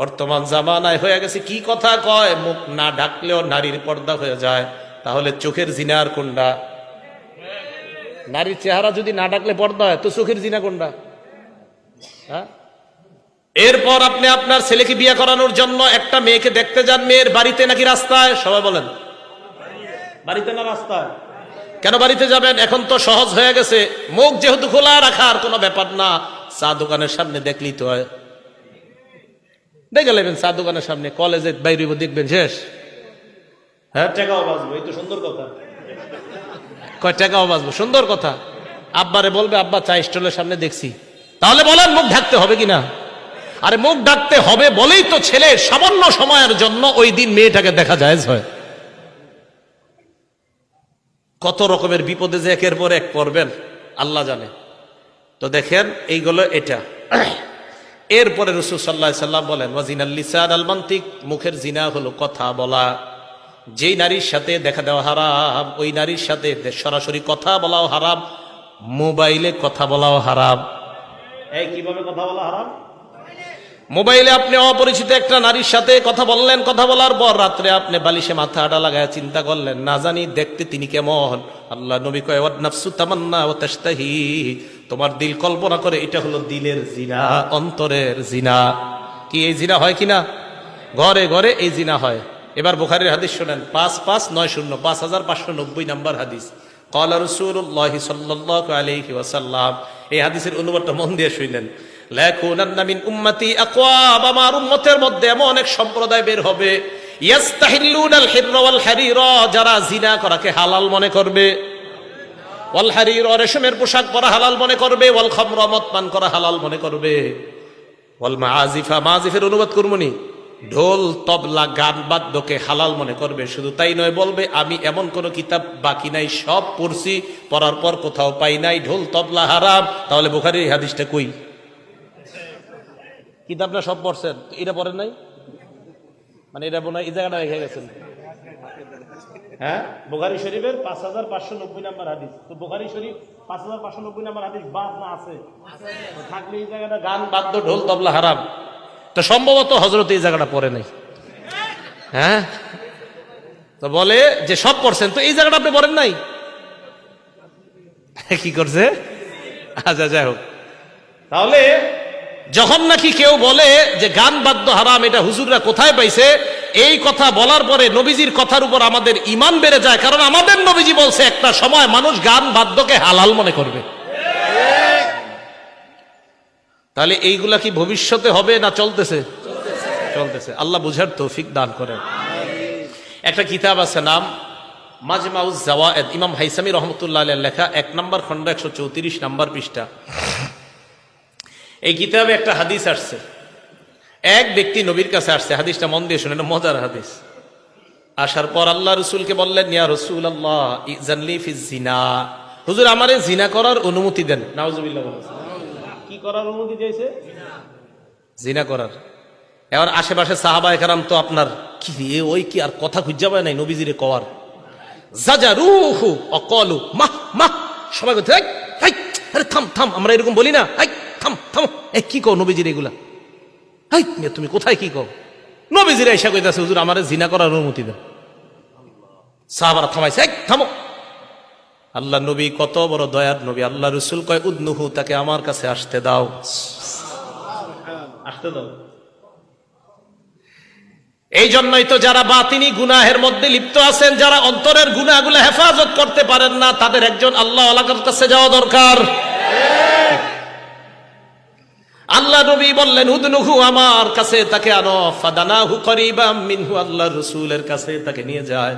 বর্তমান জামানায় হয়ে গেছে কি কথা কয়, মুখ না ঢাকলেও নারীর পর্দা হয়ে যায়। তাহলে চোখের জিনা আর কোনটা? নারীর চেহারা যদি না ঢাকলে পর্দা হয়, তো চোখের জিনা কোনটা? হ্যাঁ। এরপর আপনি আপনার ছেলেকে বিয়ে করানোর জন্য একটা মেয়েকে দেখতে যান, মেয়ের বাড়িতে নাকি রাস্তায়? সবাই বলেন বাড়িতে না রাস্তায়? কেন বাড়িতে যাবেন? এখন তো সহজ হয়ে গেছে, মুখ যেহেতু খোলা রাখার কোনো ব্যাপার না, চা দোকানের সামনে দেখলেই তো হয়। দেখে নেবেন চা দোকানের সামনে, কলেজে বাইরে দেখবেন শেষ। হ্যাঁ, টাকাও বাঁচবো, এই তো সুন্দর কথা। কয় টাকাও বাঁচবো, সুন্দর কথা। আব্বারে বলবে আব্বা চা স্টলের সামনে দেখছি, তাহলে বলেন মুখ ঢাকতে হবে কিনা? আরে মুখ ঢাকতে হবে বলেই তো ছেলে সামান্য সময়ের জন্য ওই দিন মেয়েটাকে দেখা যায় হয়। কত রকমের বিপদে যে একের পর এক পড়বেন আল্লাহ জানে। তো দেখেন এইগুলো এটা। এরপরে রাসূল সাল্লাল্লাহু আলাইহি সাল্লাম বলেন, ওয়াজিনাল লিসান আল মানতিক, মুখের জিনা হলো কথা বলা। যেই নারীর সাথে দেখা দেওয়া হারাম, ওই নারীর সাথে সরাসরি কথা বলাও হারাম, মোবাইলে কথা বলাও হারাম। এই কিভাবে কথা বলা হারাম? মোবাইলে আপনি অপরিচিত একটা নারীর সাথে কথা বললেন, কথা বলার পর রাত্রে আপনি বালিশে মাথা আটা লাগায় চিন্তা করলেন, না জানি দেখতে তিনি কেমন। আল্লাহ নবী কয়, ওয়ান নাফসু তামান্না ওয়া তাশতাহি, তোমার দিল কল্পনা করে, এটা হলো দিলের জিনা, অন্তরের জিনা। কি এই জিনা হয় কিনা? ঘরে ঘরে এই জিনা হয়। এবার বুখারীর হাদিস শুনেন, 5590, 5590 নাম্বার হাদিস। ক্বালা রাসূলুল্লাহ সাল্লাল্লাহু আলাইহি ওয়াসাল্লাম, এই হাদিসের অনুবাদটা মন দিয়ে শুনেন। লা ইয়াকুনান্না মিন উম্মতি আকওয়াম, আমার উম্মতের মধ্যে এমন অনেক সম্প্রদায় বের হবে, ইয়াস্তাহিল্লুনাল হিররা ওয়াল হারিরা, যারা জিনা করাকে হালাল মনে করবে, ওয়াল হারিরা, রেশমের পোশাক পরা হালাল মনে করবে, ওয়াল খামরা, মদ পান করা হালাল মনে করবে, ওয়াল মাআজিফা, মাআজিফের অনুবাদ করবনি, ঢোল তবলা গান বাদ্যকে হালাল মনে করবে। শুধু তাই নয়, বলবে আমি এমন কোন কিতাব বাকি নাই, সব পড়ছি, পড়ার পর কোথাও পাই নাই ঢোল তবলা হারাম। তাহলে বুখারীর এই হাদিসটা কই? কিতাবটা সব পড়ছেন, এটা পড়েন নাই, মানে এটা মনে হয় এই জায়গাটা রেখে গেছেন। হ্যাঁ, বুখারী শরীফের 5590 নাম্বার হাদিস। তো বুখারী শরীফ 5590 নাম্বার হাদিস বাদ না আছে? থাকলে এই জায়গাটা গান বাদ্য ঢোল তবলা হারাম, তো সম্ভবত হযরত এই জায়গাটা পড়ে নাই। হ্যাঁ, তো বলে যে সব পড়ছেন, তো এই জায়গাটা আপনি পড়েন নাই, কি করছে? আচ্ছা, যাই হোক। তাহলে যখন নাকি কেউ বলে যে গান বাদ্য হারাম, এটা হুজুররা কোথায় পাইছে, এই কথা বলার পরে নবীজির কথার উপর আমাদের ঈমান বেড়ে যায়, কারণ আমাদের নবীজি বলছে একটা সময় মানুষ গান বাদ্যকে হালাল মনে করবে। তাহলে এইগুলা কি ভবিষ্যতে হবে না চলতেছে? চলতেছে। আল্লাহ বুঝার তৌফিক দান করেন। একটা কিতাব আছে, নাম মাজমাউজ জাওয়ায়েদ, ইমাম হাইসামি রহমতুল্লাহ আলাইহির লেখা, 1 নম্বর খণ্ড, 134 নম্বর পৃষ্ঠা। এই কিতাবে একটা হাদিস আসছে, এক ব্যক্তি নবীর কাছে আসছে, হাদিসটা মন দিয়ে শুনেন, মজার হাদিস। আসার পর আল্লাহ রাসূলকে বললেন, ইয়া রাসূলুল্লাহ ইযানলি ফিজ জিনা, হুজুর আমারে জিনা করার অনুমতি দেন। নাউজুবিল্লাহ। কি করার অনুমতি দিয়েছে? জিনা করার। এবার আশেপাশে সাহাবায়ে কেরাম তো আপনার কি ওই কি আর কথা খুঁজে পায় নাই নবীজিরে কওয়ার, জাজারুহু অকলু মাহ মাহ, সবাই বলতে আরে থাম থাম, আমরা এরকম বলি না, থাম থাম, এই কি কও নবীজির এগুলা, তুমি কোথায় কি কও? নবীজিরা এসে কইতাছে, হুজুর আমারে জিনা করার অনুমতি দেন। সাহাবারা থামাইছে, থামো। আল্লাহ নবী কত বড় দয়ার নবী, আল্লাহ রাসূল কয় উদনুহু, তাকে আমার কাছে আসতে দাও, আসতে দাও। এই জন্যই তো যারা বাতিনি গুনাহের মধ্যে লিপ্ত আছেন, যারা অন্তরের গুনাহগুলো হেফাজত করতে পারেন না, তাদের একজন আল্লাহওয়ালার কাছে যাওয়া দরকার। আল্লাহ নবী বললেন উদনুহু, আমার কাছে তাকে আনো, ফাদানাহু করিবাম মিনহু, আল্লাহ রাসূলের কাছে তাকে নিয়ে যায়।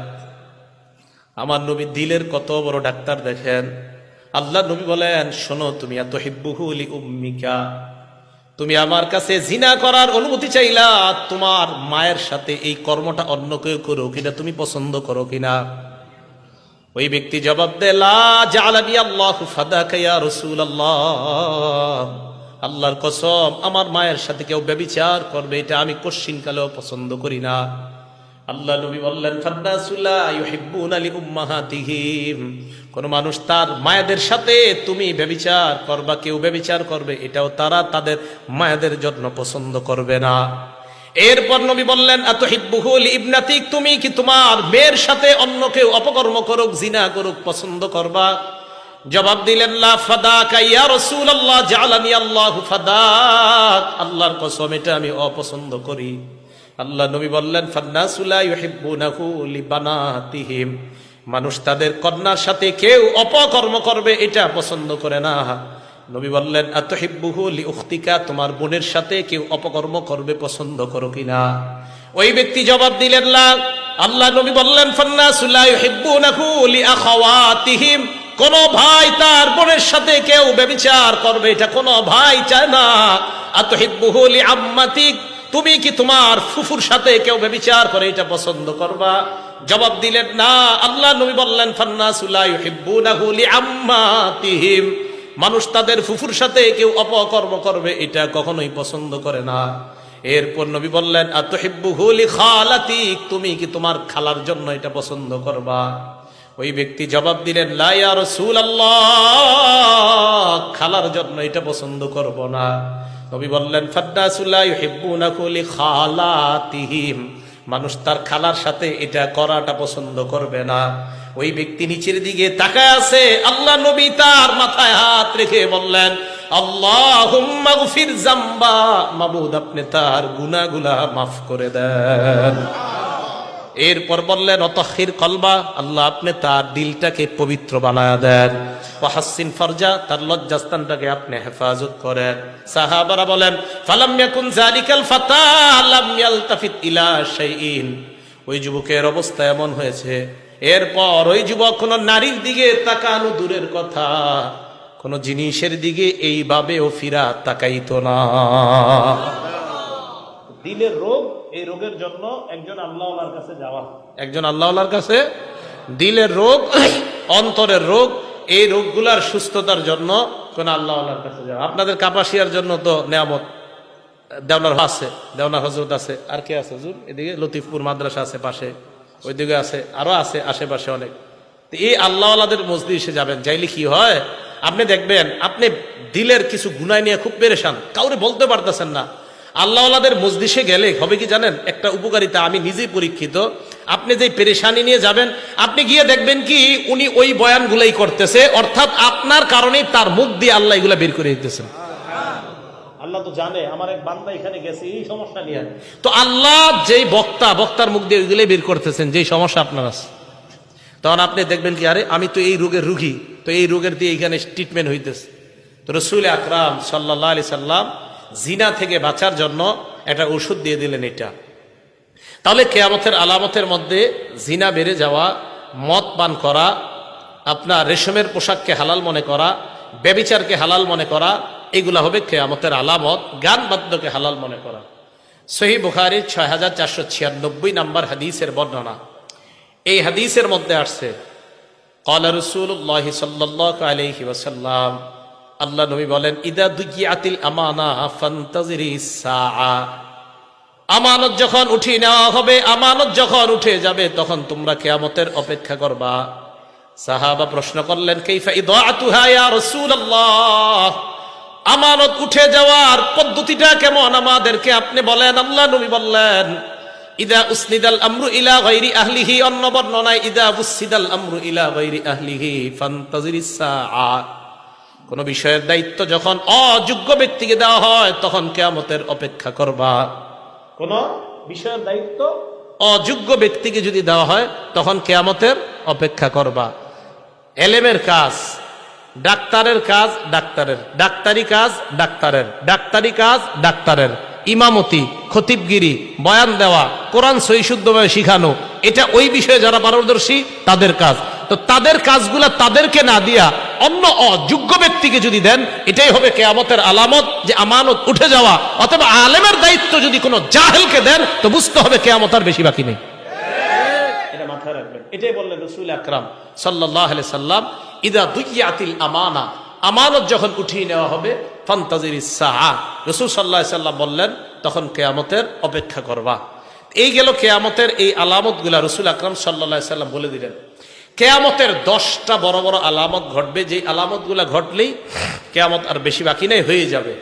আমার নবী দিলের কত বড় ডাক্তার দেখেন। আল্লাহ নবী বলেন, শোনো, তুমি আতুহিব্বুহু লিউম্মিকা, তুমি আমার কাছে জিনা করার অনুমতি চাইলা, তোমার মায়ের সাথে এই কর্মটা অন্য কেউ করো কিনা তুমি পছন্দ করো কিনা? ওই ব্যক্তি জবাব দেয়, লা জাআলানি আল্লাহু ফাদাকা ইয়া রাসূলুল্লাহ, আল্লাহর কসম আমার মায়ের সাথে কেউ ব্যভিচার করবে এটা আমি কোশ্চিনকালেও পছন্দ করি না। আল্লাহ নবী বললেন, ফান্নাসু লা ইউহিব্বুনা লিউম্মাহাতিহিম, কোন মানুষ তার মায়েদের সাথে তুমি ব্যভিচার করবা, কেউ ব্যভিচার করবে, এটাও তারা তাদের মায়েদের জন্য পছন্দ করবে না। এরপর নবী বললেন, আতুহিব্বুহু লিইবনাতিক, তুমি কি তোমার মেয়ের সাথে অন্য কেউ অপকর্ম করুক, জিনা করুক পছন্দ করবা? জবাব দিলেন, লা ফাদাকা ইয়া রাসূলুল্লাহ জাআলানি আল্লাহু ফাদাক, আল্লাহর কসম এটা আমি অপছন্দ করি। আল্লাহ নবী বললেন, ফান্নাসু লা ইউহিব্বুনাহু লিবানাতিহিম, মানুষ তাদের কন্যার সাথে কেউ অপকর্ম করবে এটা পছন্দ করে না। নবী বললেন, আতুহিব্বুহু লিউখতিকা, তোমার বোনের সাথে কেউ অপকর্ম করবে পছন্দ করো কিনা? ওই ব্যক্তি জবাব দিলেন, লা। আল্লাহ নবী বললেন, ফান্নাসু লা ইউহিব্বুনাহু লিআখাওয়াতিহিম, কোন ভাই তার বোনের সাথে কেউ ব্যভিচার করবে এটা কোন ভাই চায় না। আতুহিব্বুহু লিআম্মাতিক, তুমি কি তোমার ফুফুর সাথে কেউ ব্যভিচার করে এটা পছন্দ করবা? জবাব দিলেন, না। আল্লাহ নবী বললেন, ফান্নাসু লা ইউহিব্বুনাহু লিআম্মাতিহিম, মানুষ তাদের ফুফুর সাথে কেউ অপকর্ম করবে এটা কখনোই পছন্দ করে না। এরপর নবী বললেন, আতুহিব্বুহু লিখালাতিক, তুমি কি তোমার খালার জন্য এটা পছন্দ করবা? ওই ব্যক্তি জবাব দিলেন, লা ইয়া রাসূলুল্লাহ, খালার জন্য এটা পছন্দ করব না। নবী বললেন, ফান্নাসু লা ইউহিব্বুনাহু লিখালাতিহিম, মানুষ তার খালার সাথে এটা করাটা পছন্দ করবে না। ওই ব্যক্তি নিচের দিকে তাকায় আছে, আল্লাহ নবী তার মাথায় হাত রেখে বললেন, আল্লাহুম্মা গফির যামবা, মাবুদ আপনি তার গুনাহগুলা মাফ করে দেন। এরপর বললেন অতহির কলবা, আল্লাহ আপনি তার দিলটাকে পবিত্র বানায়া দেন। ওয়াহাসিন ফারজা, তার লজ্জাস্থানটাকে আপনি হেফাজত করেন। সাহাবারা বলেন ফালাম ইয়াকুন যালিকাল ফাতা লাম ইয়ালতাফিত ইলা শাইইন, ওই যুবকের অবস্থা এমন হয়েছে, এরপর ওই যুবক কোন নারীর দিকে তাকানো দূরের কথা, কোন জিনিসের দিকে এইভাবেও ফিরা তাকাইতো না। দিলের রোগ, এই রোগের জন্য একজন আল্লাহওয়ালার কাছে যাওয়া, একজন আল্লাহওয়ালার কাছে। দিলের রোগ, অন্তরের রোগ, এই রোগগুলার সুস্থতার জন্য কোন আল্লাহওয়ালার কাছে যাওয়া। আপনাদের কাপাসিয়ার জন্য তো নেয়ামত দেওনার আছে, দেওনার হজরত আছে, আর কে আছে হুজুর? এদিকে লতিফপুর মাদ্রাসা আছে পাশে, ওইদিকে আছে, আরো আছে আশেপাশে অনেক। এই আল্লাহওয়ালাদের মজলিসে যাবেন, যাইলে কি হয় আপনি দেখবেন আপনি দিলের কিছু গুনাহ নিয়ে খুব পেরেশান, কাউরে বলতে পারতেছেন না। আল্লাহওয়ালাদের মজলিসে গেলে হবে কি জানেন, একটা উপকারিতা, আমি নিজেই পরীক্ষিত। আপনি যে পেরেশানি নিয়ে যাবেন, আপনি গিয়ে দেখবেন কি উনি ওই বয়ানগুলাই করতেছে, অর্থাৎ আপনার কারণেই তার মুখ দিয়ে আল্লাহ এগুলা বের করে দিতেছেন। আল্লাহ তো জানে আমার এক বান্দা এখানে গেছে এই সমস্যা নিয়ে, তো আল্লাহ যেই বক্তার মুখ দিয়ে ওইগুলাই বের করতেছেন যেই সমস্যা আপনার আছে। তখন আপনি দেখবেন কি আরে আমি তো এই রোগের রুগী, তো এই রোগের দিয়ে এখানে ট্রিটমেন্ট হইতেছে। তো রাসূল আকরাম সাল্লাল্লাহু আলাইহি সাল্লাম জিনা থেকে বাঁচার জন্য একটা ওষুধ দিয়ে দিলেন এটা। তাহলে কিয়ামতের আলামতের মধ্যে জিনা বেড়ে যাওয়া, মদ পান করা, আপনার রেশমের পোশাককে হালাল মনে করা, ব্যভিচারকে হালাল মনে করা, এগুলা হবে কিয়ামতের আলামত। গান বাদ্যকে হালাল মনে করা। সহিহ বুখারীর 6496 নম্বর হাদিসের বর্ণনা। এই হাদিসের মধ্যে আসছে ক্বালা রাসূলুল্লাহ সাল্লাল্লাহু আলাইহি ওয়াসাল্লাম, আল্লাহ নবী বলেন ইদা দুকিয়াতিল আমানা ফান্তাজিরিস সাআ, আমানত যখন উঠিয়ে নেওয়া হবে, আমানত যখন উঠে যাবে তখন তোমরা কিয়ামতের অপেক্ষা করবা। সাহাবা প্রশ্ন করলেন কাইফা ইদাআতুহা ইয়া রাসূলুল্লাহ, আমানত উঠে যাওয়ার পদ্ধতিটা কেমন আমাদেরকে আপনি বলেন। আল্লাহ নবী বললেন ইদা উসনিদাল আমরু ইলা গায়রি আহলিহি, অন্য বর্ণনায় ইদা উসনিদাল আমরু ইলা গায়রি আহলিহি ফান্তাজিরিস সাআ, কোন বিষয়ের দায়িত্ব যখন অযোগ্য ব্যক্তিকে দেওয়া হয় তখন কিয়ামতের অপেক্ষা করবা। কোন বিষয়ের দায়িত্ব অযোগ্য ব্যক্তিকে যদি দেওয়া হয় তখন কিয়ামতের অপেক্ষা করবা। এলেমের কাজ ডাক্তারের কাজ ডাক্তারের, ডাক্তারি কাজ ডাক্তারের, ডাক্তারি কাজ ডাক্তারের, ইমামতি, খতিবগিরি, বয়ান দেওয়া, কোরআন সহিহ শুদ্ধভাবে শিখানো, এটা ওই বিষয়ে যারা পারদর্শী তাদের কাজ। তো তাদের কাজগুলা তাদেরকে না দিয়া অন্য অযোগ্য ব্যক্তিকে যদি দেন, এটাই হবে কিয়ামতের আলামত যে আমানত উঠে যাওয়া। অথবা আলেমের দায়িত্ব যদি কোনো জাহেলকে দেন তো বুঝতে হবে কিয়ামত আর বেশি বাকি নেই। এটা মাথায় রাখবেন। এটাই বললেন রাসূল আকরাম সাল্লাল্লাহু আলাইহি সাল্লাম ইদা দুকিয়াতিল আমানা, আমানত যখন উঠিয়ে নেওয়া হবে ফান্তাজিরিস সাআ, রাসূল সাল্লাল্লাহু আলাইহি সাল্লাম বললেন তখন কিয়ামতের অপেক্ষা করবা। এই গেল কিয়ামতের এই আলামতগুলা রাসূল আকরাম সাল্লাল্লাহু আলাইহি সাল্লাম বলে দিলেন। কিয়ামতের 10টা বড় বড় আলামত ঘটবে, যে আলামতগুলা ঘটলেই কিয়ামত আর বেশি বাকি নেই, হয়ে যাবে।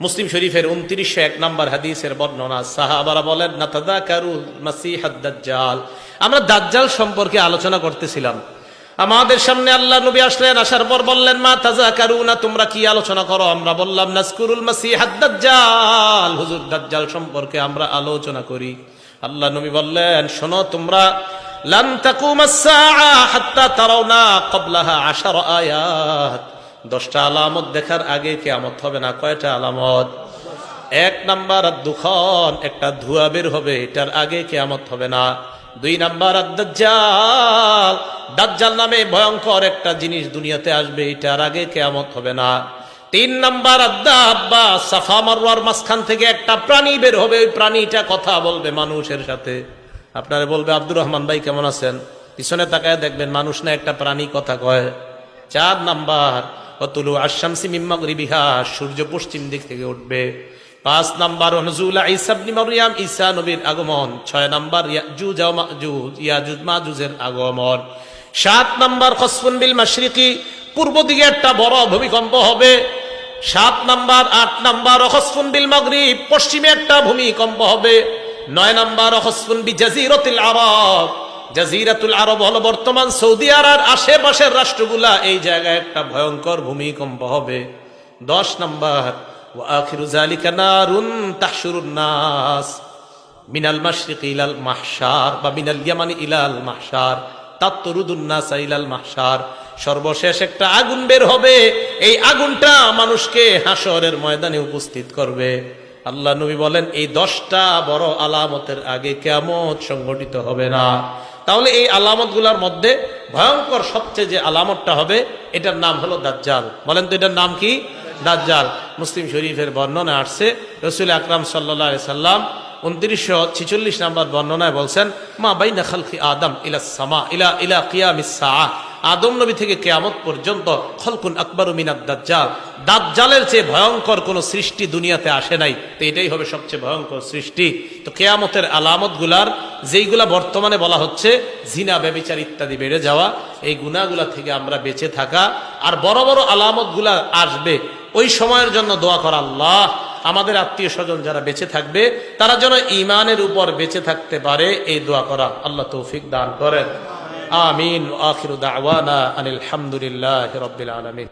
মুসলিম শরীফের 2901 নম্বর হাদিসের বর্ণনা। সাহাবারা বলেন নাতাযাকারুল মাসিহাদ দাজ্জাল, আমরা দাজ্জাল সম্পর্কে আলোচনা করতেছিলাম। আমাদের সামনে আল্লাহ নবী আসলেন, আসার পর বললেন মা তাযাকারুনা, তোমরা কি আলোচনা করো? আমরা বললাম নাজকুরুল মাসিহাদ দাজ্জাল, হুজুর দাজ্জাল সম্পর্কে আমরা আলোচনা করি। আল্লাহ নবী বললেন শোনো, তোমরা লান তাকুমাস সাআ হাত্তা তারাউনা ক্বাবলাহা 10 আয়াত, 10টা আলামত দেখার আগে কিয়ামত হবে না। কয়টা আলামত? 1 নাম্বার আদ-দুখান, একটা ধোঁয়া বের হবে, এটার আগে কিয়ামত হবে না। 2 নাম্বার আদ-দাজ্জাল, দাজ্জাল নামে ভয়ঙ্কর একটা জিনিস দুনিয়াতে আসবে, এটার আগে কিয়ামত হবে না। 3 নাম্বার আদ-দাব্বা, সাফা মারওয়ার মাঝখান থেকে একটা প্রাণী বের হবে, ওই প্রাণীটা কথা বলবে মানুষের সাথে। আপনারা বলবে আব্দুর রহমান ভাই কেমন আছেন, পিছনে তাকায় দেখবেন মানুষ না একটা প্রাণী কথা কয়। 4 নাম্বার ওয়াতুলু আশ-শামসি মিন মাগরিবিহা, সূর্য পশ্চিম দিক থেকে উঠবে। 5 নাম্বার নুজুল ঈসা ইবনে মারইয়াম, ঈসা নবীর আগমন। 6 নাম্বার ইয়াজুজ ওয়া মাজুজ, ইয়াজুজ মাজুজের আগমন। 7 নাম্বার খসফুন বিল মাশরিকি, পূর্ব দিকে একটা বড় ভূমিকম্প হবে। 7 নাম্বার 8 নাম্বার খসফুন বিল মাগরিব, পশ্চিমে একটা ভূমিকম্প হবে। 9 নাম্বার খসফুন বিজাজিরাতিল আরব, জাজিরাতুল আরব হলো বর্তমান সৌদি আরব, আশেপাশের রাষ্ট্রগুলা, এই জায়গায় একটা ভয়ঙ্কর ভূমিকম্প হবে। 10 নাম্বার ওয়া আখিরু যালিকা নারুন তাহশুরুন নাস, মিনাল মাশরিকি ইলাল মাহশার বা মিনাল ইয়ামানি ইলাল মাহশার তাতরুদুন নাস ইলাল মাহশার, সর্বশেষ একটা আগুন বের হবে, এই আগুনটা মানুষকে হাসরের ময়দানে উপস্থিত করবে। আল্লাহ নবী বলেন এই 10টা বড় আলামতের আগে কিয়ামত সংঘটিত হবে না। তাহলে এই আলামতগুলোর মধ্যে ভয়ঙ্কর সবচেয়ে যে আলামতটা হবে এটার নাম হলো দাজ্জাল। বলেন তো এটার নাম কি? দাজ্জাল। মুসলিম শরীফের বর্ণনা আসছে, রাসূল আকরাম সাল্লাল্লাহু আলাইহি সাল্লাম 2946 নম্বর বর্ণনায় বলছেন, মা বাইনা খালকি আদম ইলা সামা ইলা কিয়ামিস সাআ, আদম নবী থেকে কিয়ামত পর্যন্ত খলকুন আকবারু মিনাদ দাজ্জাল, দাজ্জালের চেয়ে ভয়ঙ্কর কোন সৃষ্টি দুনিয়াতে আসে নাই, তো এটাই হবে সবচেয়ে ভয়ঙ্কর সৃষ্টি। তো কিয়ামতের আলামতগুলার যেইগুলা বর্তমানে বলা হচ্ছে জিনা, ব্যভিচার ইত্যাদি বেড়ে যাওয়া, এই গুনাহগুলা থেকে আমরা বেঁচে থাকা, আর বড় বড় আলামতগুলা আসবে ওই সময়ের জন্য দোয়া করা, আল্লাহ আমাদের আত্মীয় স্বজন যারা বেঁচে থাকবে তারা যেন ঈমানের উপর বেঁচে থাকতে পারে, এই দোয়া করা। আল্লাহ তৌফিক দান করেন। আমিন। আখিরু দাওয়ানা আনিল হামদুলিল্লাহি রাব্বিল আলামিন।